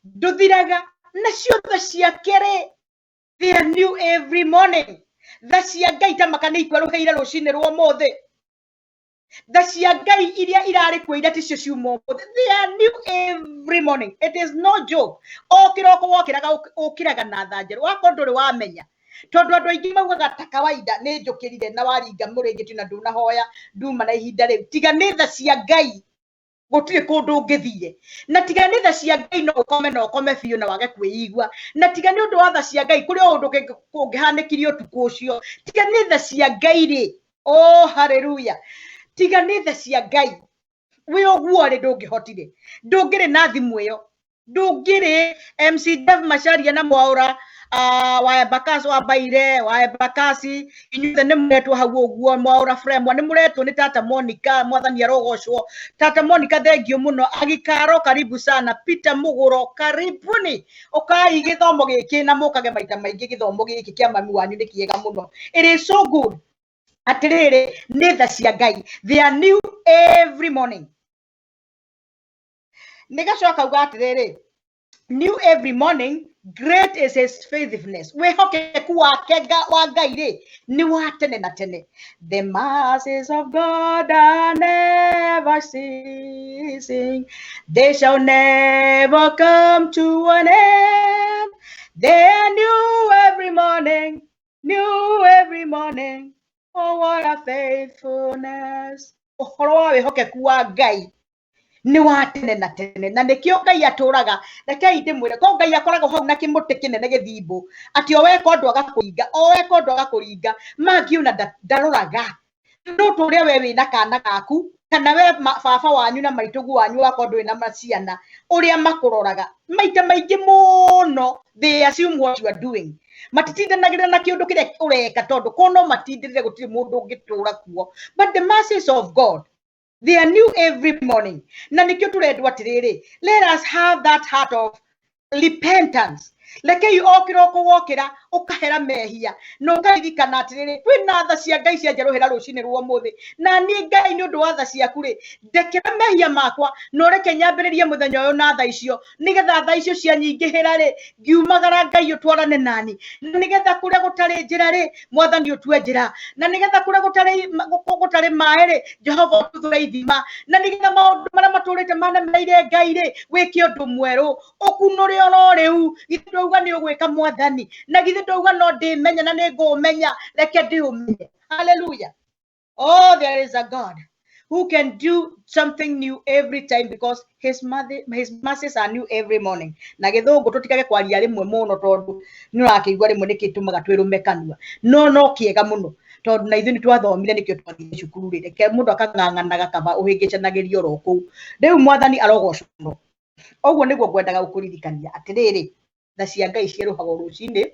nduthiraga na ciothe ciakeri. They are new every morning. Tha cia Ngai ta makana ikweruheire rucine rwo mothe. Tha cia Ngai iria irari kuo ira ticio ciuma mothe. They are new every morning. It is no joke. O kiroko wokiraga ukiraga na thanjeru wako nduri wamenya. Tondu andu aingi maugaga ta kawaida ni njukirire na waringa muringiti na nduna hoya nduma na ihinda riu. Tiga ni tha cia Ngai gutire kundu ngithie na tiga ni tha cia Ngai no ukome biu na wage kwiyigwa na tiga ni undu wa tha cia Ngai kuri undu kungihanikirio tuku ucio. Tiga ni tha cia Ngai ri. Oh, hallelujah. Tiga ni tha cia Ngai we oguo ri ndungihotire ndungiri na thimu iyo ndungiri MC Dev Macharia na Mwaura wa Bakasi wa Baire wa Bakasi inyuothe ni muretwo hau uguo Mwaura Fremwa ni muretwo ni Tata Monica. Mwathani arogocwo. Tata Monica thengio muno. Agikaro karibu sana. Peter Muguro karibuni. Ukai githomo giki na mukage maita maingi githomo giki kia mami wanyu ni kiega muno. It is so good. Atiriri ni tha cia Ngai. They are new every morning. Nigacoka uga atiriri, new every morning, great is his faithfulness. We hoke wake wa Ngai ri ni wa tene na tene. The mercies of God are never ceasing. They shall never come to an end. They are new every morning, new every morning. Oh, what a faithfulness. Ohoro wa wihokeku wa Ngai ni wa tene na tene, na nikio Ngai aturaga. Rekei ndimwire ko Ngai akoragwo hau na kimuti kinene githimbu ati o weka undu agakuringa, o weka undu agakuringa, mangiuna ndaruraga no turia we wina kana gaku kana we baba wanyu na maitugu wanyu akondu wina maciana uria makuroraga maita maingi muno. They assume what you are doing. Matitindanagira na kiundu kiria ureka tondu kono matindire gutiri mundu ungitura kuo. But the mercies of God, they are new every morning. Na nikio turendwa atiriri, let us have that heart of repentance. Leke yu okiroko wokira ukahera mehia no ukaririkana atiriri twina tha cia Ngai cia njeruhira rucini rwo muthi na ni Ngai ni undu wa tha ciaku ri ndekera mehia makwa no reke nyambiririe muthenya uyu na tha icio nigetha tha icio cia nyingihira ri ngiumagara Ngai utwarane nani na nigetha kuria gutari njira ri mwathani utue njira na nigetha kuria gutari mai ri Jehova uthure ithima na nigetha maundu maria maturite manemeire Ngai ri wike undu mweru ukunure oro riu ndauga ni ugwika mwathani na githe ndauga no ndimenya na ningumenya reke ndiumenye. Hallelujah. Oh, there is a God who can do something new every time because his mercies are new every morning. Na githungu tutikage kwaria rimwe muno tondu ni urakigwa rimwe nikitumaga twirume kanua no kiega muno tondu na ithu ni twathomire nikio twathire cukuru ri reke mundu akang'ang'anaga kaba uhingicanagirio ro kuu riu mwathani arogocwo. Oguo niguo ngwendaga gukuririkania atiriri tha cia Ngai cieruhagwo rucini,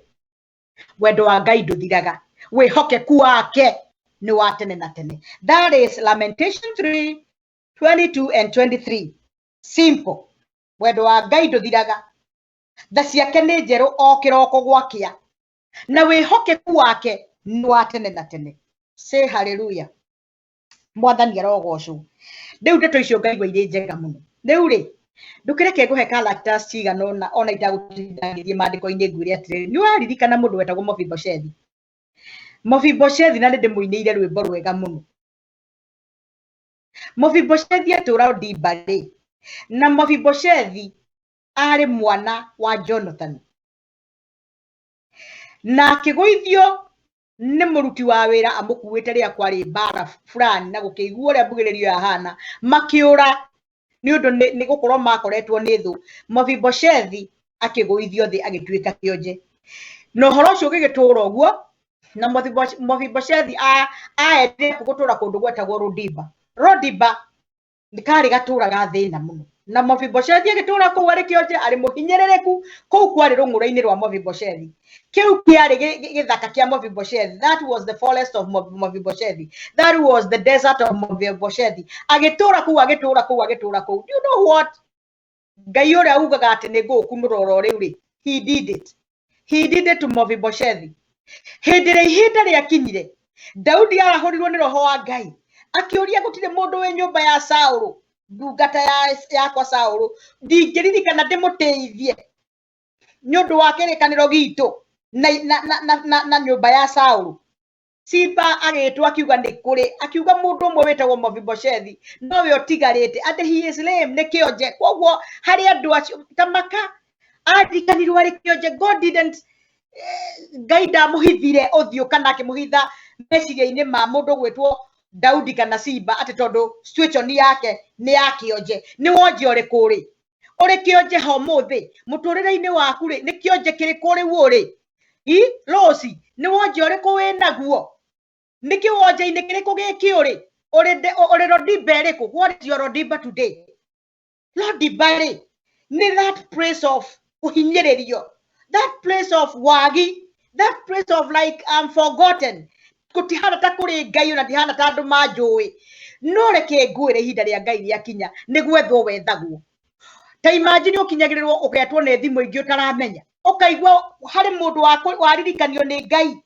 wendo wa Ngai nduthiraga, wihokeku wake ni wa tene na tene. That is Lamentation 3:22 and 23. Simple. Wendo wa Ngai nduthiraga, tha ciake ni njeru o kiroko gwakia na wihokeku wake ni wa tene na tene. Say hallelujah. Mwathani arogocwo. Riu ndeto icio Ngai wa iri njega muno. Riu ri ndukireke guhe characters cigano na ona itagutindagithie mandiko-ini ngwire atiriri ni waririkana mundu wetagwo Mephibosheth. Mephibosheth na ndimuineire rwimbo rwega muno. Mephibosheth atura ndimba ri na Mephibosheth ari mwana wa Jonathan na akiguithio ni muruti wa wira amukuite ria kwari bara fulani na gukigua ria mbugiririo yahana makiura ni undu ni gukorwo makoretwo ni thu. Mephibosheth akiguithio thi agituika kionje no horo ucio gigitura uguo na Mephibosheth aende gutura kundu gwetagwo Rodiba ndikari gatura ga thina muno na Mephibosheth agitura kuu ari kionje ari muhinyirireku kuu kwari rung'ura-ini rwa Mephibosheth kiu kiari githaka kia Mephibosheth. That was the forest of Mephibosheth. That was the desert of Mephibosheth. Agitura kuu do you know what Ngai uria ugaga ati ni ngukunura oro riu ri he did it to Mephibosheth. Ihinda riakinyire Daudi arahurirwo ni roho wa Ngai akiuria gutire mundu we nyumba ya Saulu ndungata yakwa Saulu ndingiririkana ndimuteithie nyundu wa kirikaniro gitu na nyumba ya Saulu. Siba agitwa akiuga ni kuri akiuga mundu umwe wetagwo Mephibosheth no we otigarite ati he is lame ni kionje kwoguo hari andu acio tamaka arikanirwo ari kionje. God didn't Ngai ndamuhithire uthio kana akimuhitha meciria-ini ma mundu gwetwo Daudi kana Siba ati tondu situation yake ni ya kionje. Ni wonje uri kuri uri kionje ho muthi muturire-ini waku ri ni kionje kiri kuri wuri Rosi ni wonje uri ku winaguo ni kiwonje-ini kiriku giki uri Rodiba riku. What is your Rodiba today? Rodiba ri ni that place of uhinyiririo, that place of wagi, that place of like I'm forgotten. Kutihana ta kuri Ngai na dihana ta andu manjui no reke ngwire ihinda ria Ngai riakinya ni gwethwo wethagwo. Ta imagine ukinyagirirwo ugetwo ni thimu ingi utaramenya ukaigwa hari mundu waririkanio ni Ngai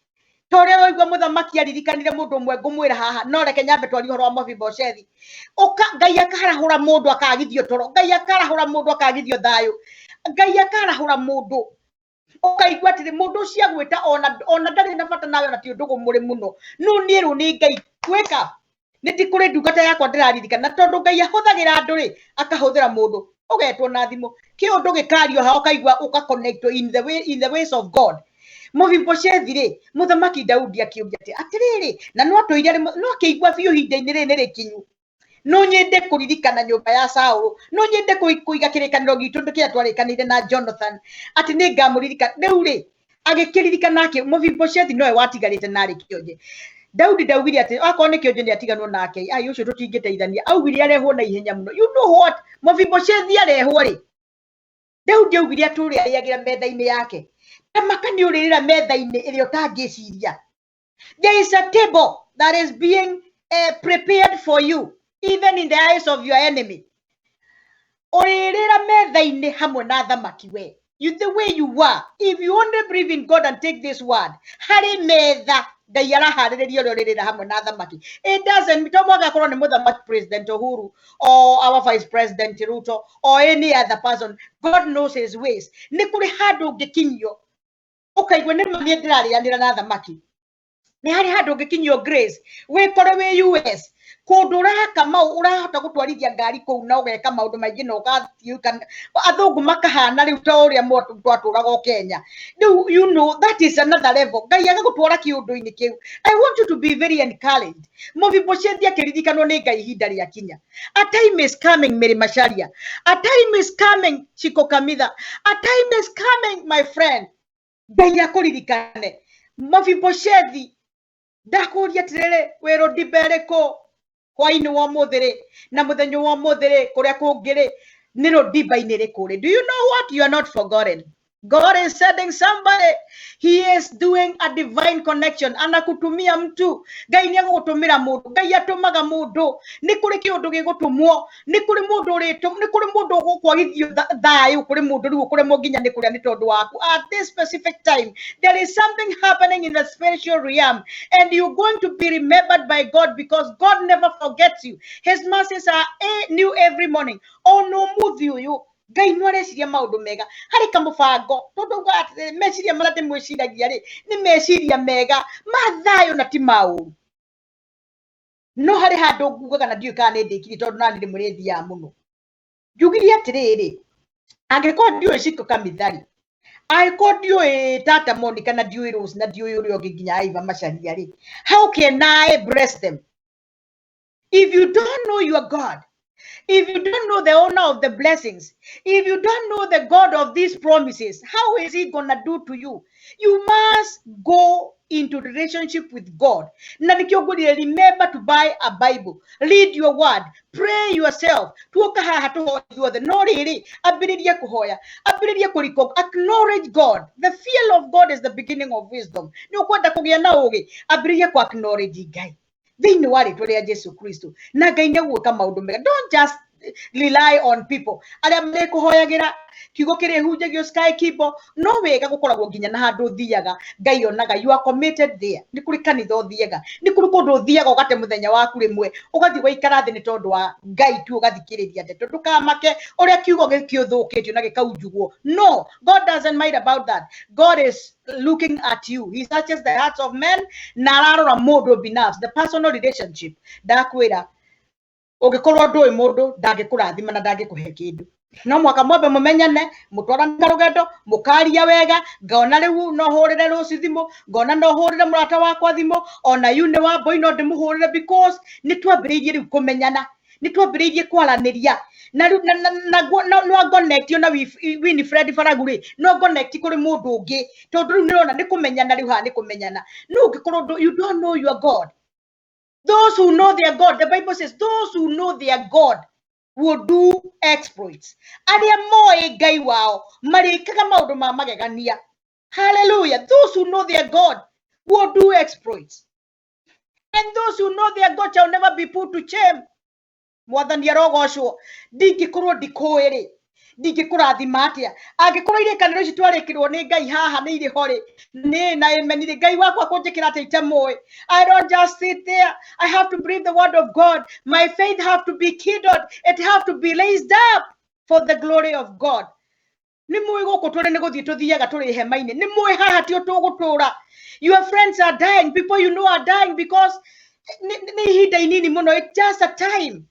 tore waigwa muthamaki aririkanire mundu umwe ngumwira haha no reke nyambe twari horo wa Mephibosheth oka Ngai akarahura mundu akagithio toro Ngai akarahura mundu akagithio thayo Ngai akarahura mundu okaigwa atiri mundu ucio agwita ona ndari na bata nawe na ti undu gumuri muno no nie ru ni Ngai gwika ni ndikuri ndungata yakwa ndiraririkana tondu Ngai ahuthagira andu ri akahuthira mundu ugetwo na thimu ki undu gikario ha okaigwa uka connect in the ways of God. Mephibosheth ri muthamaki Daudi akiugia atiriri na no atoire no akigwa biu hinda-ini ri nirikinyu no nyende kuririkana nyumba ya Saul no nyende kuiga kirikaniro gitu ndukia twarikanire na Jonathan ati ni ngamuririka riu ri agikiririkana nake Mephibosheth noe watigarite nari kionje Daudi ndaugire ati akone kionje ni atiganwo nake ai ucio tutingiteithania augire arehwo na ihenya muno you know what Mephibosheth arehwo ri Daudi augire aturi ariagira metha-ini yake makani uririra metha-ini iri utangiciria there is a table that is being prepared for you even in the eyes of your enemy uririra metha-ini hamwe na thamaki we you the way you are if you only believe in God and take this word hari metha Ngai arahaririria uririra hamwe na thamaki it doesn't tomwaga korwo ni muthamaki President Uhuru or our Vice President Ruto or any other person God knows his ways ni kuri handu ngikinyio ukaigwa ni mani ndirarianira na thamaki ni hari handu ngikinyio Grace we kore we US kundu uraka mau urahota gutwarithia ngari kuu na ugeka maundu maingi na ugathiuka athungu makahana riu ta uria motu twaturaga Kenya you know that is another level Ngai agagutwara kiundu-ini kiu I want you to be very encouraged Mephibosheth akiririkanwo ni Ngai ihinda ria kinya a time is coming Mary Macharia a time is coming Chiko Kamitha a time is coming my friend Ngai akuririkane Mephibosheth ndakuria tirere wero dibereko hwaini wa muthiri na muthenyo wa muthiri kuria kungiri niro diba-ini rikuri do you know what you are not forgotten God is sending somebody he is doing a divine connection anakutumia mtu Ngai ni agutumira mundu Ngai atumaga mundu ni kuri kiundu gigutumwo ni kuri mundu uritum ni kuri mundu gukwagithio thayu kuri mundu riu kuri munginya ni kuria ni tondu waku at this specific time there is something happening in the spiritual realm and you're going to be remembered by God because God never forgets you his mercies are new every morning no muthi uyu Ngai no areciria maundu mega hari kamubango tondu meciria marate mwiciragia ri ni meciria mega mathayo na ti mauru no hari handu ngugaga na ndiu kana ndikiri tondu nani ndi murithia muno njugiri atiriri angikorwo ndiu Chiko Kamithari angĩkorwo ndiu Tata Monica na ndiu Rose na ndiu uria ungi nginya Aiva Macharia ri how can I bless them if you don't know your God if you don't know the owner of the blessings, if you don't know the God of these promises, how is he gonna do to you? You must go into relationship with God. Na nikiongoria remember to buy a Bible, read your word, pray yourself. Tuoka haha tuhoya no riri abiriria kuhoya, abiriria kuriko, acknowledge God. The fear of God is the beginning of wisdom. Ni ukwenda kugia na ugi, abiriria ku acknowledge Ngai. Thini wari tore Jesu Kristo na Ngai ni guka maundu mega don't just rely on people aria mekuhoyagira kiugo kiri hunjagio sky kibo no wega gukoragwo nginya na handu thiaga Ngai onaga you are committed there ni kuri kanitha uthiaga ni kuri kundu thiaga ugate muthenya waku rimwe ugathi waikara thi ni tondu wa Ngai tu ugathikiriria ndeto ndukamake uria kiugo gikiuthukitio na gikaujugwo no God doesn't mind about that God is looking at you he searches the hearts of men na ararora mundu binafsi the personal relationship ndakwira ugikorwo ndui mundu ndangikurathima na ndangikuhe kindu no mwaka mwambe mumenyane mutwarana rugendo mukaria wega ngona riu no hurire ruci thimu ngona no hurire murata wakwa thimu ona yune wa boy no ndimuhurire because ni twambiriirie riu kumenyana ni twambiriirie kwaraniria na no connect na Winifred Faraguri no connect kuri mundu ungi tondu riu nirona ni kumenyana riu ha ni kumenyana no ugikorwo you don't know your God. Those who know their God, the Bible says, those who know their God will do exploits. Aria moe Ngai wao marikaga maundu ma magegania. Hallelujah. Those who know their God will do exploits. And those who know their God shall never be put to shame. Mwathani arogocwo ndingikorwo ndikuiri ndingĩkũrathima atĩa angĩkorwo irekanĩro ici twarĩkĩrwo nĩ Ngai haha nĩ irĩ hore nĩ na emenire Ngai wakwa kũnjĩkĩra atĩ itemũĩ. I don't just sit there. I have to believe the word of God. My faith have to be kindled. It have to be raised up for the glory of God. Nĩ mũĩ gũkũ tũrĩ nĩ gũthiĩ tũthiaga tũrĩ hema-inĩ. Nĩ mũĩ haha ti tũgũtũra. Your friends are dying. People you know are dying because nĩ ihinda inini mũno. It's just a time.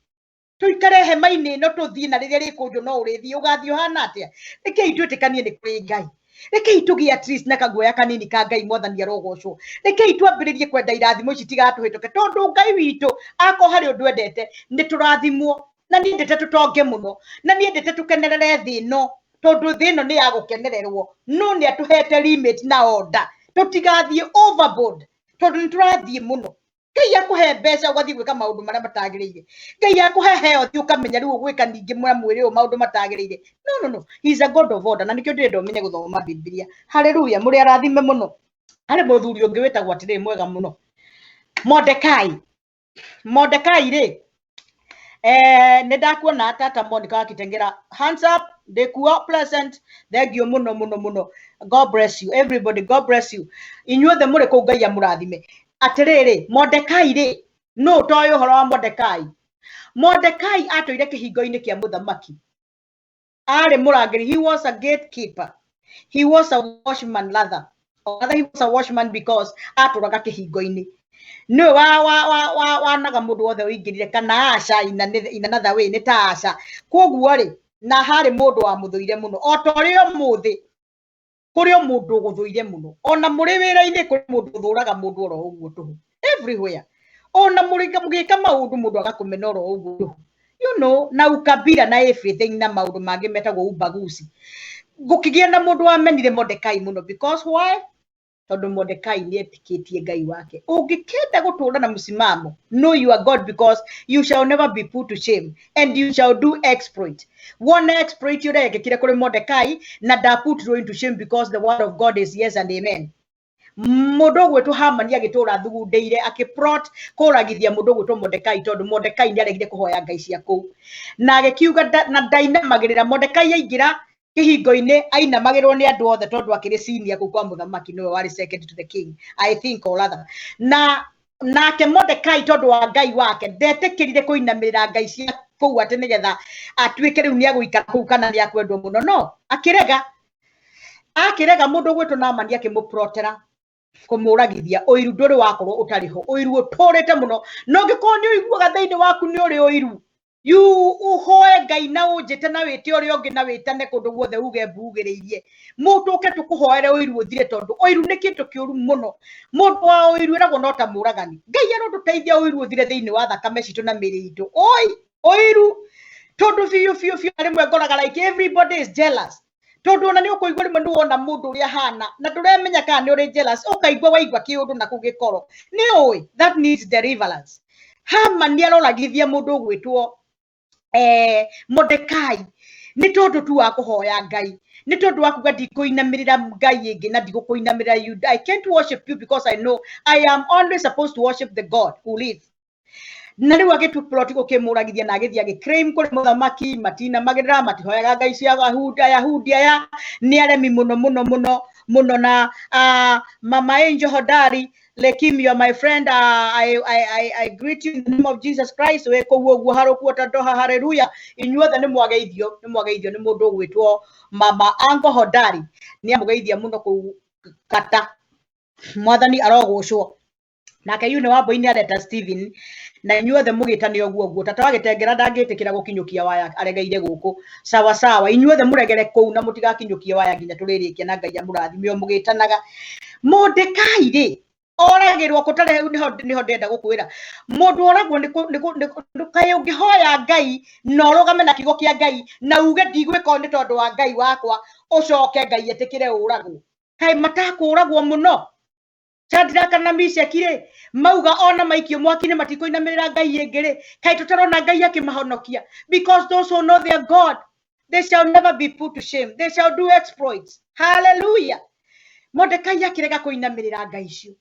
Tuikare hema-inĩ no tũthiĩ na rĩrĩa rĩkũnjũ no ũrĩthiĩ ũgathiĩ ũhana atĩa. Rekei twĩtĩkanie nĩ kũrĩ Ngai. Rekei tũgĩe at least na kaguoya kanini ka Ngai Mwathani arogocwo. Rekei twambĩrĩrie kwenda irathimo ici tigatũhĩtũke tondũ Ngai witũ akorwo harĩ ũndũ endete nĩ tũrathimwo na nĩ endete tũtonge mũno na nĩ endete tũkenerere thĩ ĩno tondũ thĩ ĩno nĩ ya gũkenererwo no nĩ atũhete limit na order tũtigathiĩ overboard tondũ nĩ tũrathiĩ mũno. Ngai akũhe mbeca ũgathiĩ gwĩka maũndũ marĩa matagĩrĩire. Ngai akũhe heo thiĩ ũkamenya rĩu ũgwĩka ningĩ mwĩrĩ ũyũ maũndũ matagĩrĩire. No. He is a God of order. Na nĩkĩo ndĩrenda ũmenye gũthoma Biblia. Hallelujah. Mũrĩ arathime mũno. Harĩ mũthuri ũngĩ wĩtagwo atĩrĩ mwega mũno. Mordekai rĩ. Nĩ ndakuona tata Monica akitengera. Hands up. Ndĩkuo pleasant. Thank you mũno. God bless you. Everybody, God bless you. Inyuothe mũrĩ kũu Ngai amũrathime. Atĩrĩrĩ, Mordekai rĩ, no toĩ ũhoro wa Mordekai. Mordekai atũire kĩhingo-inĩ kĩa mũthamaki. Arĩ mũrangĩri, he was a gatekeeper. He was a watchman rather. Or rather he was a watchman because atũraga kĩhingo-inĩ. No wanaga mũndũ wothe ũingĩrire kana aca in another way nĩ ta aca. Koguo rĩ, na harĩ mũndũ wa mũthũire mũno. O ta ũrĩa ũmũthĩ kuri o mundu guthuire muno ona muri wira-ini kuri mundu guthuraga mundu oro uguo tuhu everywhere ona mugika maundu mundu agakumena oro uguo tuhu you know na ukabira na everything na maundu mangi metagwo ubaguzi gukigia na mundu wamenire Mordekai muno because why tondu Mordekai ni etikitie Ngai wake ungikenda gutura na musimamo know your God because you shall never be put to shame and you shall do exploit. One exploit you rekekire kuri Mordekai na da put you into shame because the word of God is yes and amen. Mundu gwetu Hamani agitura thugundeire akiprot kuragithia mundu gwetu Mordekai tondu Mordekai ni aregire kuhoya Ngai cia kuu na agikiuga na ndainamagirira Mordekai aingira kihingo-inĩ ainamagirwo nĩ andũ othe tondu akiri senior kuu kwa muthamaki niwe wari second to the king I think or rather na nake Mordekai tondu wa Ngai wake ndetikirire kuinamirira Ngai cia kuu ati nigetha atuike riu ni aguikara kuu kana ni akwendwo muno no akirega mundu gwitu Naamani akimuprotera kumuragithia oiru nduri wakorwo utariho oiru uturite muno no ngikorwo ni uiguaga thiini waku ni uri oiru you uhoe Ngai na unjite na wite uri ongi na witane kundu guothe uge mbugiriirie mutuke tukuhoere oiru uthire tondu oiru ni kintu kiuru muno mundu wa oiru eragwo no ta muragani Ngai arotuteithia oiru uthire thiini wa thakame citu na miri itu oiru tondu fiu rimwe ngoraga like everybody is jealous tondu ona ni ukuigwa rimwe ni wona mundu uri ahana na nduremenya kana ni uri jealous ukaigwa waigwa kiundu na kugikoro ni oi that needs deliverance. Hamani aroragithia mundu gwitwo Mordekai ni tondu tu wa kuhoya Ngai ni tondu wa kuga ndikuinamirira Ngai ingi na ndigukuinamirira you. I can't worship you because I know I am always supposed to worship the God who lives. Na riu agitu plot gukimuragithia na agithia giclaim kuri muthamaki matina magirira matihoyaga Ngai cia Ayahudi aya ni aremi muno na Mama Angel Hodari Lekim, you are my friend. I greet you in the name of Jesus Christ. We ko guo haroku tadoha hallelujah. Inyuothe ni mwageithio ni mundu gwitwo Mama Angel Hodari ni amugeithia muno ku kata Mwathani arogocwo nake yu ni wambo-ini areta Stephen na inyuothe mugitane oguo tata wagitengera ndangitikira gukinyukia waya aregeire guku sawa inyuothe muregere kuu na mutigakinyukie waya nginya turirikia na Ngai amurathime mugitanaga Mordekai ri oragirwo kutare niho ndenda gukwira mundu oragwo ni kai ungihoya Ngai no rugame na kigo kia Ngai na uge ndigwika ni tondu wa Ngai wakwa ucoke Ngai etikire uragwo kai matakuragwo muno Shadraka na Meshaki ri mauga ona maikio mwaki ni matikoinamirira Ngai ingiri kai tutarona Ngai akimahonokia because those who know their God they shall never be put to shame, they shall do exploits. Hallelujah. Mordekai akirega kuinamirira Ngai icio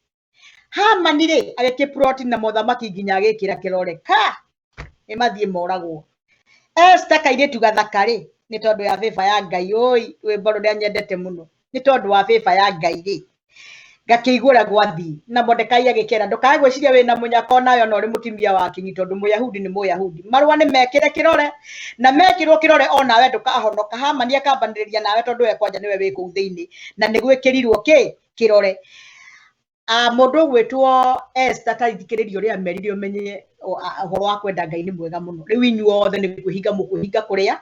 Hamani ri agikiproti na muthamaki nginya agikira kirore ka imathie moragwo Esther kairitu gathaka ri ni tondu ya favor ya Ngai oi rwimbo ruria nyendete muno ni tondu wa favor ya Ngai ri ngakĩigũra gwathi na Mordekai agĩkĩra ndukae gwĩciria wĩna mũnyaka nayo no ri mutimia wa kinyi tondu Muyahudi ni Muyahudi marua ni mekire kirore na mekirwo kirore ona we ndukahonoka Hamani akambanĩrĩria nawe tondu we kwanja niwe wĩ kũu thĩinĩ na nĩ gwĩkĩrirwo kirore mundu gwĩtwo Esther tarithikĩrĩrio ria merire umenye ũhoro wa kwenda Ngai ni mwega muno rĩu inyuothe nĩ kwĩhinga mũkwĩhinga kũrĩa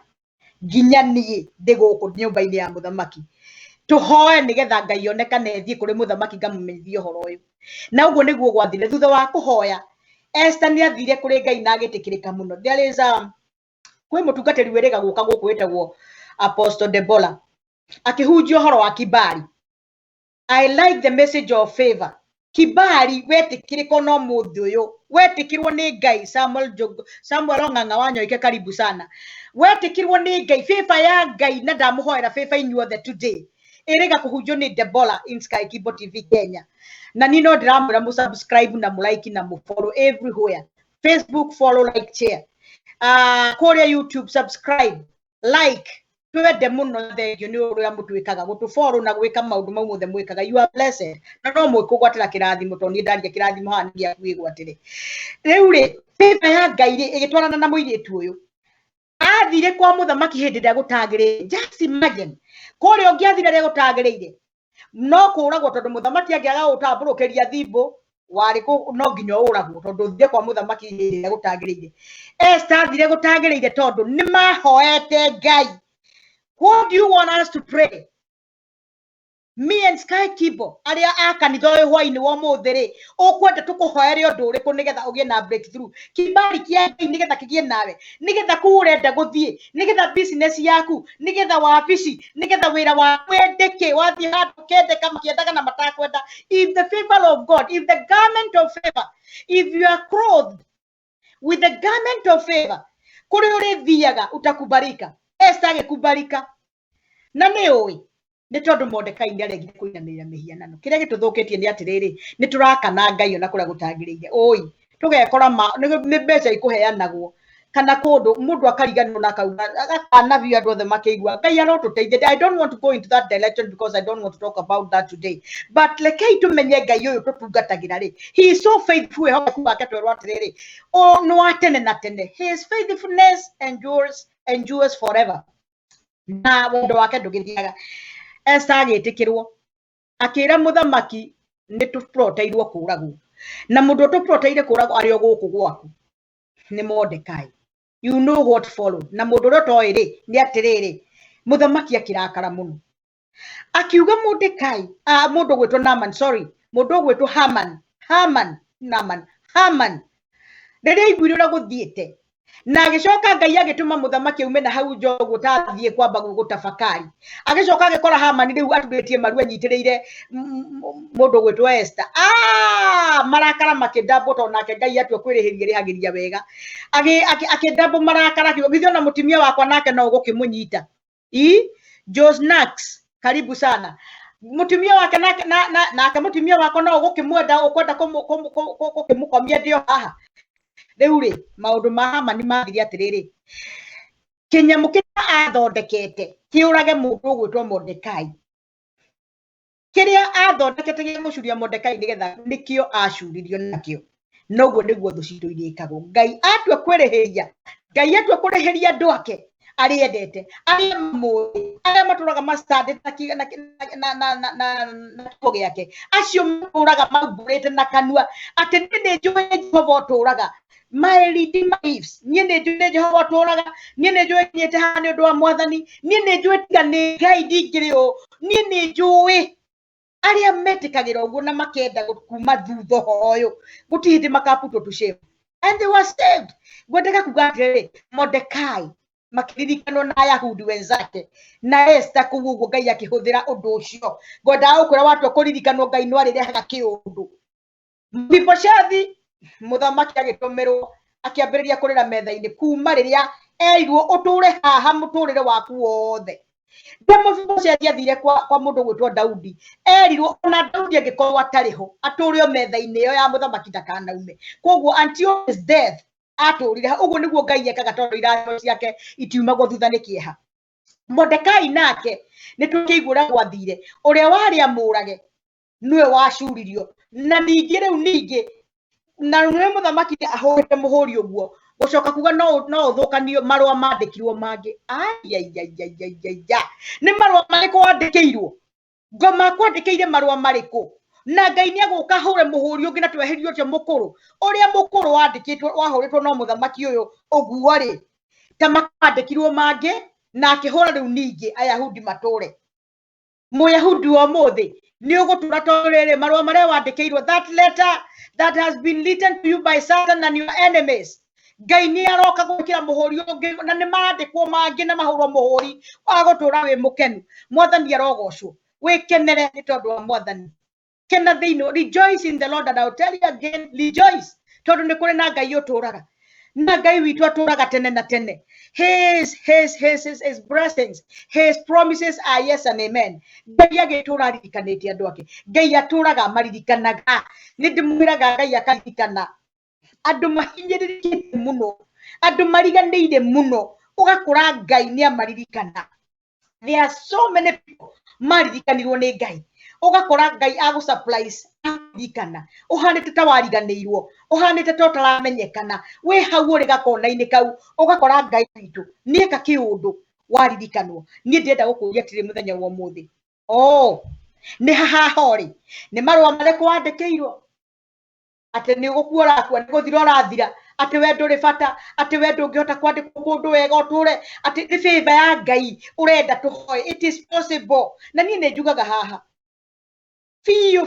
nginya niĩ ndĩ gũkũ nyũmba-inĩ ya mũthamaki tuhoe nigetha Ngai onekane thie kuri muthamaki ngamumenyithia horo uyu na uguo niguo gwathire thutha wa kuhoya Esther ni athire kuri Ngai na agitikirika muno there is kwi mutungatiri wiriga guka guku wetagwo Apostle Debola akihunjia horo wa kibali I like the message of favor kibali wetikiriko no muthi uyu wetikirwo ni Ngai Samuel Ong'ang'a wanyoike karibu sana wetikirwo ni Ngai favor ya Ngai na ndamuhoera favor inyuothe today erega kuhunjio ni Debola in Sky Kibo TV Kenya na nino ndiramwira mu subscribe na mu like na mu follow everywhere Facebook follow like share Korea YouTube subscribe like twende muno thengio ni uria mutwikaga gutu follow na gwika maundu mau mothe mwikaga you are blessed na no mwikugwatira kirathimo toni ndaria kirathimo hana gia kwigwatire riu ri favor ya Ngai ri igitwarana na muiritu uyu athire kwa muthamaki hindi ndia gutagire just imagine kore ongiathire ria gutagiriire no kuragwo tondu muthamaki angiaga utamburukiria thimbo wari ku no nginya uragwo tondu thire kwa muthamaki hindi ria gutagiriire Esther athire gutagiriire tondu ni mahoete Ngai. What do you want us to pray? Me and Sky Kibo aria akanitha uyu hwaini wa muthiri ukwenda tukuhoere undu uriku nigetha ugie na breakthrough kibali kia Ngai nigetha kigie nawe nigetha kurenda guthie nigetha business yaku nigetha wabici nigetha wira wa kwendeke wathie handu kende kama kiendaga na matakwenda if the favor of God if the garment of favor if you are clothed with the garment of favor kuri uri thiaga utakubalika Esther agikubalika na ni oi ni tondu Mordekai ni aregire kuinamira mihianano kiria gituthukitie ni atiriri ni turakana Ngai ona kuria gutagiriire oi tugekora ni mbeca ikuheanagwo kana kundu mundu akariganirwo na kauga akanabi andu othe makeigua Ngai arotuteithia I don't want to go into that direction because I don't want to talk about that today but lekei tumenye Ngai uyu tutungatagira ri he is so faithful ho kuwake twerwo atiriri o no atene na tene his faithfulness endures forever na wendo wake ndugithiaga Esther agitikirwo akira muthamaki ni tuproteirwo kuragwo na mundu tuproteire kuragwo ari guku gwaku ni Mordekai you know what followed na mundu rotoiri ni atiriri muthamaki akirakara muno akiuga Mordekai mundu gwetwo mundu gwetwo Haman riria igwirira guthiete na agicoka Ngai agituma muthamaki ume na hau njogu tathie kwamba gutafakari agicoka agikora Hamani riu atugetie maru anyitiriire mundu gwetwo Esther marakara makidambo to nake Ngai atwe kwirihiria rihagiria wega akidambo marakara githio na mutimia wakwa nake no gukimunyita Josnax karibu sana mutimia wake nake mutimia wakwa no gukimwenda ukwenda kumukomia ndio haha riu ri maundu ma Hamani mathiri atiriri kinyamu kiria athondekete kiurage mundu gwitwo Mordekai kiria athondekete gimucuria Mordekai nigetha nikio acuririo nakio noguo niguo thu citu irikagwo Ngai atwe kwirihiria Ngai atwe kurihiria andu ake ariendete aria maturaga mastadi na kiko giake acio maturaga maumbũrĩte na kanua ati ni njũĩ Jehova ũtũraga my redeemers nie ne njũĩ Jehova ũtũraga nie ne njũĩ nyete haha nĩ ũndũ wa mwathani nie ne njũĩ tiga nĩ Ngai ndingĩrĩ ũ nie nĩ njũĩ aria metĩkagĩra ũguo na makenda kuma thutha ũyũ gũtirĩ hĩndĩ makaputwo to shame and they were saved ngwendeka kuga atĩrĩrĩ Mordekai makiririkanwo na Ayahudi wenzake na Esther kuguo Ngai akihũthĩra ũndũ ũcio ngwenda ũkwĩra watu kũririkanwo Ngai no arirehaga kĩũndũ Mephibosheth muthamaki agĩtũmĩrwo akĩambĩrĩria kũrĩra metha-inĩ kuma rĩrĩa erirwo ũtũre haha mũtũrĩre waku wothe Mephibosheth athire kwa mũndũ gwĩtwo Daudi erirwo ona Daudi angĩkorwo atarĩ ho atũrĩo metha-inĩ ĩyo ya mũthamaki ndakanaume koguo until his death atũrire uguo niguo Ngai ekaga tondu irathimo ciake itiumagwo thutha nĩ kĩeha Mordekai nake nitukiigura gwathire uria wari amurage niwe wacuririo na ningi riu ningi na niwe muthamaki ahurite muhuri uguo gucoka kuga no uthukanio marua mandikirwo mangi ni marua mariko wandikirwo ngoma kwandikire marua mariko na Ngai ni aguka hure muhuri ungi na tweherio cio mukuru uria mukuru wandikitwo wahuritwo no muthamaki uyu uguo ri ta makandikirwo mangi na akihora riu ningi ayahudi mature muyahudi wa muthi ni ugutura torere marua maria wandikirwo that letter that has been written to you by Satan and your enemies. Ngai ni aroka gwikira muhuri ungi na ni mandikwo mangi na mahurwo muhuri wa gutura wi mukenu mwathani arogocwo wikenere ni tondu wa mwathani kena thino rejoice in the Lord, and I will tell you again, rejoice tondu ni kuri na Ngai uturaga na Ngai witu aturaga tene na tene. His blessings, his promises are yes and amen. Ngai agitura ririkanitie andu ake. Ngai aturaga maririkanaga. Ni ndimwiraga Ngai akaririkana andu mahinyirikite muno, andu mariganire muno, ugakora Ngai ni amaririkana. There are so many people maririkanirwo ni Ngai, ugakora Ngai agu supplies aririkana, uhanite ta wariganirwo, uhanite ta utaramenyekana, we hau uri gakona-ini kau, ugakora Ngai witu nieka kiundu waririkanwo. Ni ndenda gukuria tiri muthenya wa muthi, ni hahahori ni marua mareko wandikirwo ati ni gukuora kwa ni guthira urathira ati we nduri bata ati we ndungihota kwandikwo mundu wega uture ati ni favor ya Ngai urenda tuhoe. It is possible. Na ni njugaga haha few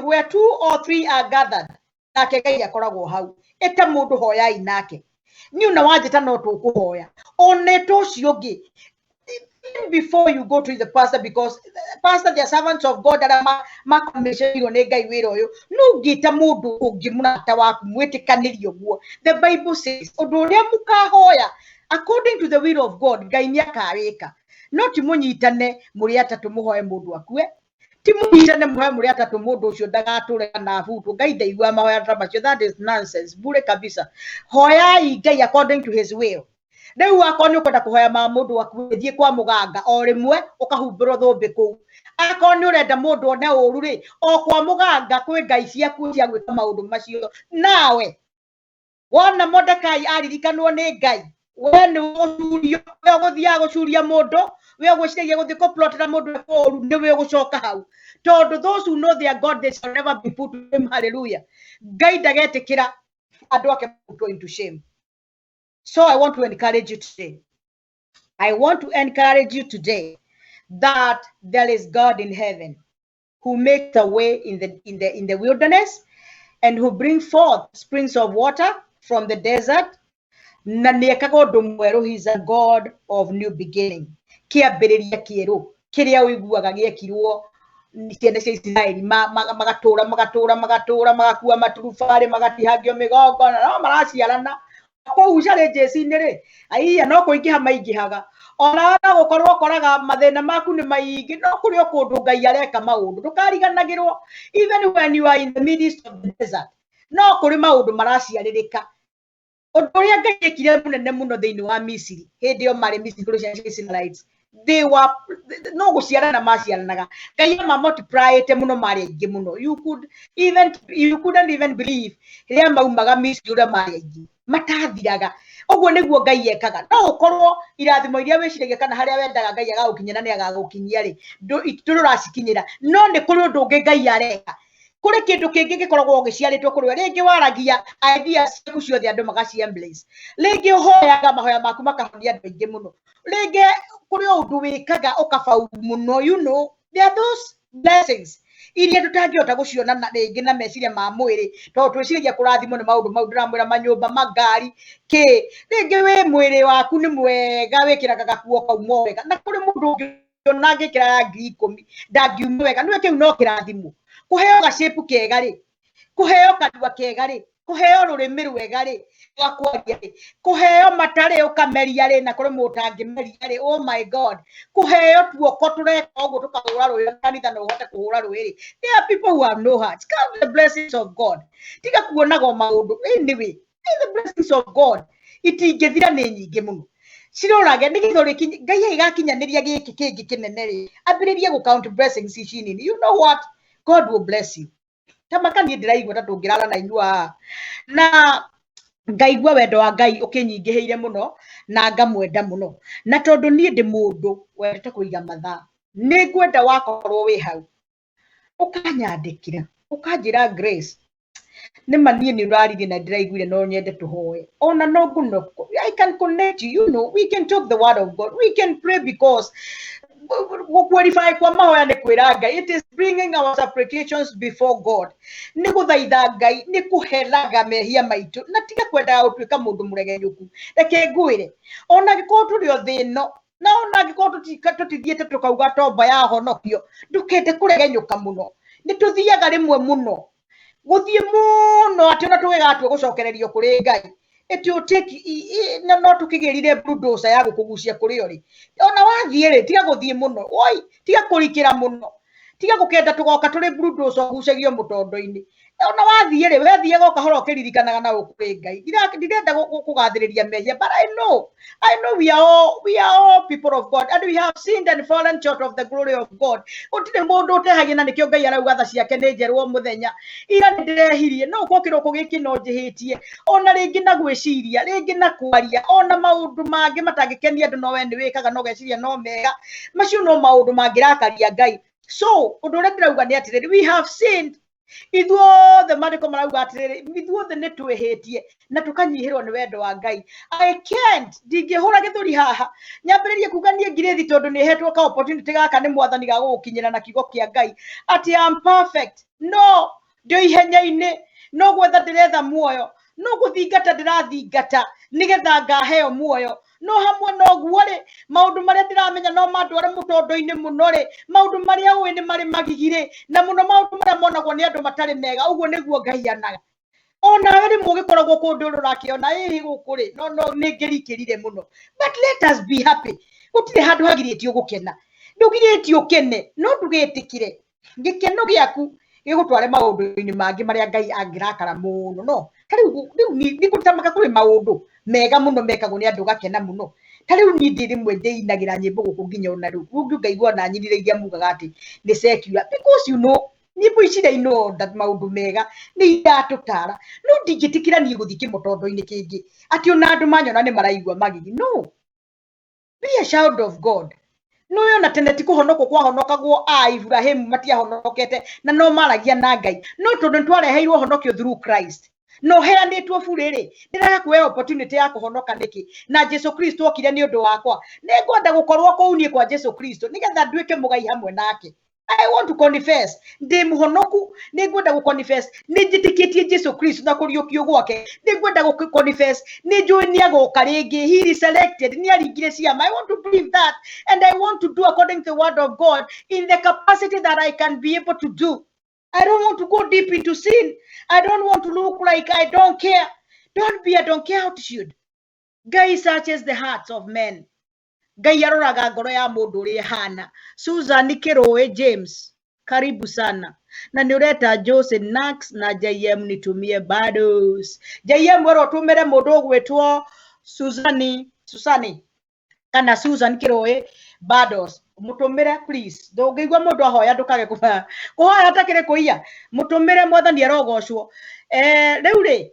where 2 or 3 are gathered nake Ngai akoragwo hau eta mundu hoyai nake ni una wanjita no tukuhoya oneto ciongi before you go to the pastor, because pastor they are servants of God that are makomeshiro ne Ngai wira uyu nugita mundu ungi munata waku mwitikanirio guo. The Bible says oduria mukahoya according to the will of God Ngai ni akawika. Not munyitane muri atatu muhoye mundu akue, ti munyitane muhoye muri atatu mundu ucio ndagature na hutu. Ngai ndaigua mahoya tamacio. That is nonsense, bure kabisa. Hoyai Ngai according to his will. Riu akoni ukwenda kuhoya ma mundu waku thie kwa muganga o rimwe ukahumbirwo thumbi kuu. Akoni urenda mundu one uru ri o kwa muganga kwi Ngai ciaku cia gwika maundu macio. Nawe wona Mordekai aririkanwo ni Ngai, we ni ucurio we guthia gucuria mundu, we gwiciragia guthie kuplotera mundu uru ni we gucoka hau. Tondu those who know their God they shall never be put to shame. Hallelujah. Ngai ndagetikira andu ake put into shame. So I want to encourage you today. I want to encourage you today that there is God in heaven who makes a way in the wilderness and who brings forth springs of water from the desert. He's a God of new beginning. Kiambiriria kieru kiria wiguaga giekirwo ciana cia Isiraeli magatura magakua maturubari magatihagio migongo no maraciarana kwa ucare Jesu-ini ri aiya no kuingiha maingihaga ona gukorwo koraga mathina maku ni maingi no kuri kundu Ngai areka maundu ndukariganagirwo. Even when you are in the midst of the desert no kuri maundu maraciaririka. Undu uria Ngai ekire munene muno thiini wa Misiri hindi yo mari Misiri kuri cia Israelites, they were no guciarana maciaranaga. Ngai ama multiply te muno mari aingi muno. You couldn't even believe ria maumaga Misiri uria mari aingi matathiraga. Oguo niguo Ngai ekaga. No ukorwo irathimo iria wiciragia kana haria wendaga Ngai agagukinya ni agagukinyia ri ndururacikinyira, no ni kuri undu ungi Ngai areka. Kuri kindu kingi gikoragwo giciaritwo kuri we ringi waragia ideas ciaku ciothe andu magaciembrace, ringi uhoyaga mahoya maku makahonia andu aingi muno, ringi kuri undu wikaga ukafaulu muno. You know there are those blessings iria tutangihota guciona na ringi na meciria ma mwiri tondu twiciragia kurathimo ni maundu mau ndiramwira manyumba magari ki ringi we mwiri waku ni mwega wikiraga gakuo kauma wega na kuri mundu ungi ona ngikira 10,000 ndangiuma wega niwe kiu no kirathimo. Kuheo gacepu kega ri, kuheo kanua kega ri, kuheo rurimi rwega ri rwa kwaria ri, kuheo matare ukameria ri na kuri mutangimeria ri. Oh my God, kuheo tuoko tureka uguo tukahura rwi kanitha no uhote kuhura rwi ri. There are people who have no hearts. Count the blessings of God. Tiga kuonaga maundu anyway, the blessings of God itingithira ni nyingi muno. cirorage nĩ gĩthũri Ngai igakinyanĩria gĩkĩ kĩngĩ kĩnene rĩ ambĩrĩrie gũ count blessings ici nini. You know what, God will bless you. Tamaka niĩ ndĩraigua ta tũngĩrara na inyua na ngaigua wendo wa Ngai ũkĩnyingĩhĩire mũno na ngamwenda mũno, na tondũ niĩ ndĩ mũndũ wendete kũiga mathaa nĩ ngwenda wakorwo wĩ hau ũkanyandĩkĩra ũkanjĩra Grace nĩma niĩ nĩ ũraririe na ndĩraiguire no nyende tũhoe ona no ngũnoko. I can connect you, you know, we can talk the word of God, we can pray, because qualify kwa mahoya nĩ kwĩra Ngai, it is bringing our supplications before God, nĩ gũthaitha Ngai, nĩ kũheraga mehia maitũ na tiga kwendaga gũtuĩka mũndũ mũregenyũku. Reke ngwĩre ona gĩkorwo tũrĩ o thĩ ĩno na ona gĩkorwo tũtithiĩte tũkauga tomba ya honokio, ndũkende kũregenyũka mũno. Nĩ tũthiaga rĩmwe mũno gũthiĩ mũno atĩ ona tũgĩgatua gũcokererio kũrĩ Ngai eti ũteki no tũkĩgĩrire bulldozer ya gũkũgucia kũrĩ ori. Ona wathiĩ rĩ tiga gũthiĩ mũno, oi tiga kũrikĩra mũno, tiga gũkenda tũgoka tũrĩ bulldozer ũgucagio mũtondo-inĩ. Ona wathiĩ rĩ wethiĩ goka horo ũkĩririkanaga na ũkũrĩ Ngai. Ndirenda kũgathĩrĩria mehia, but I know we are all people of God and we have sinned and fallen short of the glory of God. Gũtirĩ mũndũ ũtehagia na nĩkĩo Ngai arauga tha ciake nĩ njerwo mũthenya. Ira nĩ ndĩrehirie no ũko kĩroko gĩkĩ no njĩhĩtie ona rĩngĩ na gwĩciria rĩngĩ na kwaria ona maũndũ mangĩ matangĩkenia andũ no we nĩ wĩkaga no geciria no mega macio no maũndũ mangĩrakaria Ngai. So ũndũ ũrĩa ndĩrauga nĩ atĩrĩrĩ, we have sinned. Ithuothe marĩko marauga atĩrĩrĩ ithuothe nĩ twĩhĩtie na tũkanyihĩrwo nĩ wendo wa Ngai. I can't ndingĩhũra gĩthũri haha nyambĩrĩrie kuga niĩ ngirĩthi tondũ nĩ hetwo ka opportunity gaka nĩ mwathani ga gũkinyĩra na kiugo kĩa Ngai atĩ I'm perfect. No ndio ihenya-inĩ no gwetha ndĩretha muoyo no gũthingata ndĩrathingata nĩgetha ngaheo muoyo. No hamwe no guo rĩ maũndũ marĩa ndĩramenya no mandware mũtondo-inĩ mũno rĩ maũndũ marĩa ũĩ nĩ marĩ magigire na mũno maũndũ marĩa monagwo nĩ andũ matarĩ mega. Ũguo nĩguo Ngai anaga. Ona we rĩmwe ũgĩkoragwo kũndũ ũrakĩona ĩ gũkũ rĩ no nĩ ngĩrikĩrire mũno, but let us be happy. Gũtirĩ handũ hagirĩtio gũkena, ndũgirĩtio ũkene no ndũgĩtĩkĩre gĩkeno gĩaku gĩgũtware maũndũ-inĩ mangĩ marĩa Ngai angĩrakara mũno. No tarĩu nĩ gũtamaka kũrĩ maũndũ mega mũno mekagwo nĩ andũ gakena mũno. Tarĩu niĩ ndĩ rĩmwe ndĩinagĩra nyĩmbo gũkũ nginya ona rĩu ngaigua na nyirĩrĩiria mugaga atĩ nĩ secular, because you know nyĩmbo ici I know that maũndũ mega nĩ iratũtara no ndingĩtĩkĩra niĩ gũthiĩ kĩmũtondo-inĩ kĩngĩ atĩ ona andũ manyona nĩ maraigua magigi. No, be a child of God. No yona tene ti kũhonokwo kwahonokagwo Ibrahim matiahonokete na no maragia na Ngai no tondũ twareheirwo honokio through Christ no heanĩtwo bure rĩ ndĩrakũhe opportunity ya kũhonoka nĩkĩ na Jesu Kristo okire nĩ ũndũ wakwa. Nĩ ngwenda gũkorwo kũu niĩ kwa Jesu Kristo nĩgetha nduĩke mũgai hamwe nake. I want to confess ndĩ mũhonoku, nĩ ngwenda gũconfess nĩ njĩtĩkĩtie Jesu Kristo na kũriũkio gwake. Nĩ ngwenda gũconfess nĩ njũĩ nĩ agoka rĩngĩ, he resurrected, nĩ aringire ciama. I want to believe that and I want to do according to the word of God in the capacity that I can be able to do. I don't want to go deep into sin. I don't want to look like I don't care. Don't be a don't care attitude. God searches the hearts of men. Ngai aroraga ngoro ya mũndũ ũrĩa hana. Susan Kiroe James, karibu sana. Na nĩ ũreta Jose Nax na JM nitumie bados. JM wero tumere mũndũ ũgwĩtwo Susani kana Susan Kiroe bados. Mutumire please. Ndũngĩigua mũndũ ahoya ndũkage kũhoya hatakĩrĩ kũiya. Mutumire mwathani arogocwo. Rĩu rĩ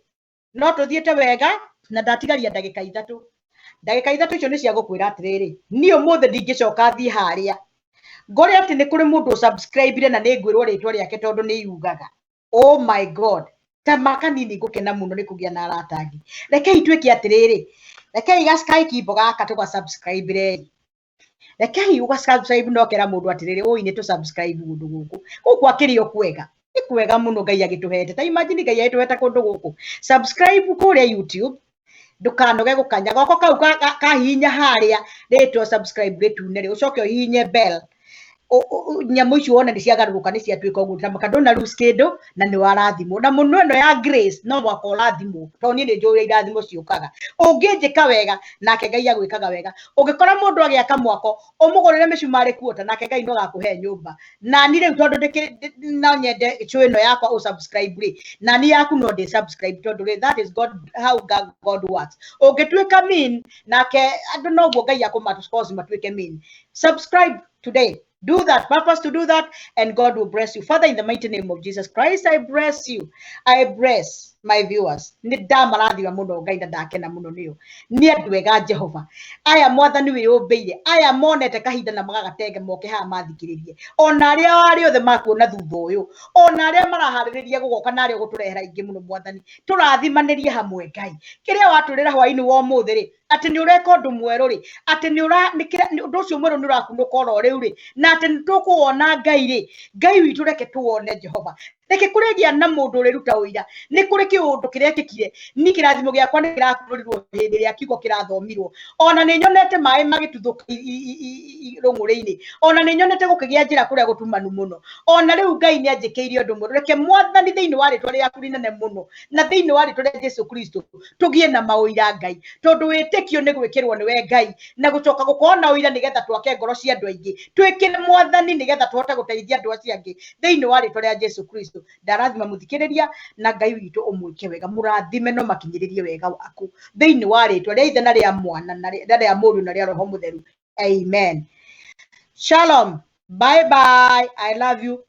no tũthiĩte wega na ndatigaria ndagĩka ithatũ. Ndagĩka ithatũ icio nĩ cia gũkwĩra atĩrĩrĩ niĩ ũmũthĩ ndingĩcoka thiĩ harĩa ngore atĩ nĩ kũrĩ mũndũ subscribe na nĩ ngwĩrwo rĩtwa rĩake tondũ nĩ yugaga. Oh my God, tamaka nini ngũkena mũno nĩ kũgĩa na arata angĩ. Rekei twĩke atĩrĩrĩ, rekei ga kibo gaka tũga subscribe rĩ. Rekei uga subscribe no kera mũndũ atĩrĩrĩ ũĩ nĩ tũ subscribe gũndũ gũkũ. Gũkũ akĩrĩ o kwega. Nĩ kwega mũno Ngai agĩtũhete. Ta imagine Ngai agĩtũhete kũndũ gũkũ. Subscribe kũrĩa YouTube. Ndũkanoge gũkanya goko kau kahihinya harĩa rĩtwa subscribe rĩtune rĩ ũcoke ũhihinye bell nyamu icio wona nĩ ciagarũrũka nĩ ciatuĩka ũguo na makandona lose kĩndũ na nĩ warathimwo na mũno ĩno ya Grace no mwaka ũrathimwo tondũ niĩ nĩ njũĩ ũrĩa irathimo ciũkaga ũngĩnjĩka wega nake Ngai agwĩkaga wega ũngĩkora mũndũ agĩaka mwako ũmũgũrĩre mĩcumarĩ kuota nake Ngai no gakũhe nyũmba na niĩ rĩu tondũ no nyende show ĩno yakwa ũsubscribe rĩ na niĩ yaku no ndĩ subscribe tondũ that is God how God works ũngĩtuĩka mean nake andũ noguo Ngai akũmatũcause matuĩke mean subscribe today. Do that, purpose to do that, and God will bless you. Father, in the mighty name of Jesus Christ, I bless you. I bless my viewers. Nidamarathi wa muno Ngai na ndakena muno niyo. Ni andu ega Jehova. Aya mwathani wiyumbiire. Aya monete kahinda na magagatege moke ha mathikiririe. Ona aria ari othe makuona thutha uyu. Ona aria marahaririria gugoka na aria guturehera ingi muno mwathani. Turathimanirie hamwe Ngai. Kiria waturira hwaini wa umuthi ri ati ni ureka undu mweru ri ati ni undu ucio mweru ni urakunuka oro riu ri na ati ni tukuwona Ngai ri Ngai witu reke tuwone Jehova reke kuregia na mundu riruta uira ni kuri kiundu kiria kikire ni kirathimo giakwa ni kirakururirwo hindi ria kiugo kirathomirwo ona ni nyonete mai magituthuka runguri-ini ona ni nyonete gukigia njira kuria gutumanu muno ona riu Ngai ni anjikiire undu mweru reke mwathani thiini wa ritwa riaku rinene muno na thiini wa ritwa ria Jesu Kristo tugie na mauira Ngai tondu witikio ni gwikirwo ni we Ngai na gucoka gukona uira nigetha twake ngoro cia andu aingi twikire mwathani nigetha tuhote guteithia andu acio angi thiini wa ritwa ria Jesu Kristo ndarathima muthikiriria na Ngai witu umwike wega murathime no makinyiririe wega waku thiini wa ritwa ria Ithe na ria Mwana na ria Mũriũ na ria Roho Mutheru amen. Shalom, bye bye, I love you.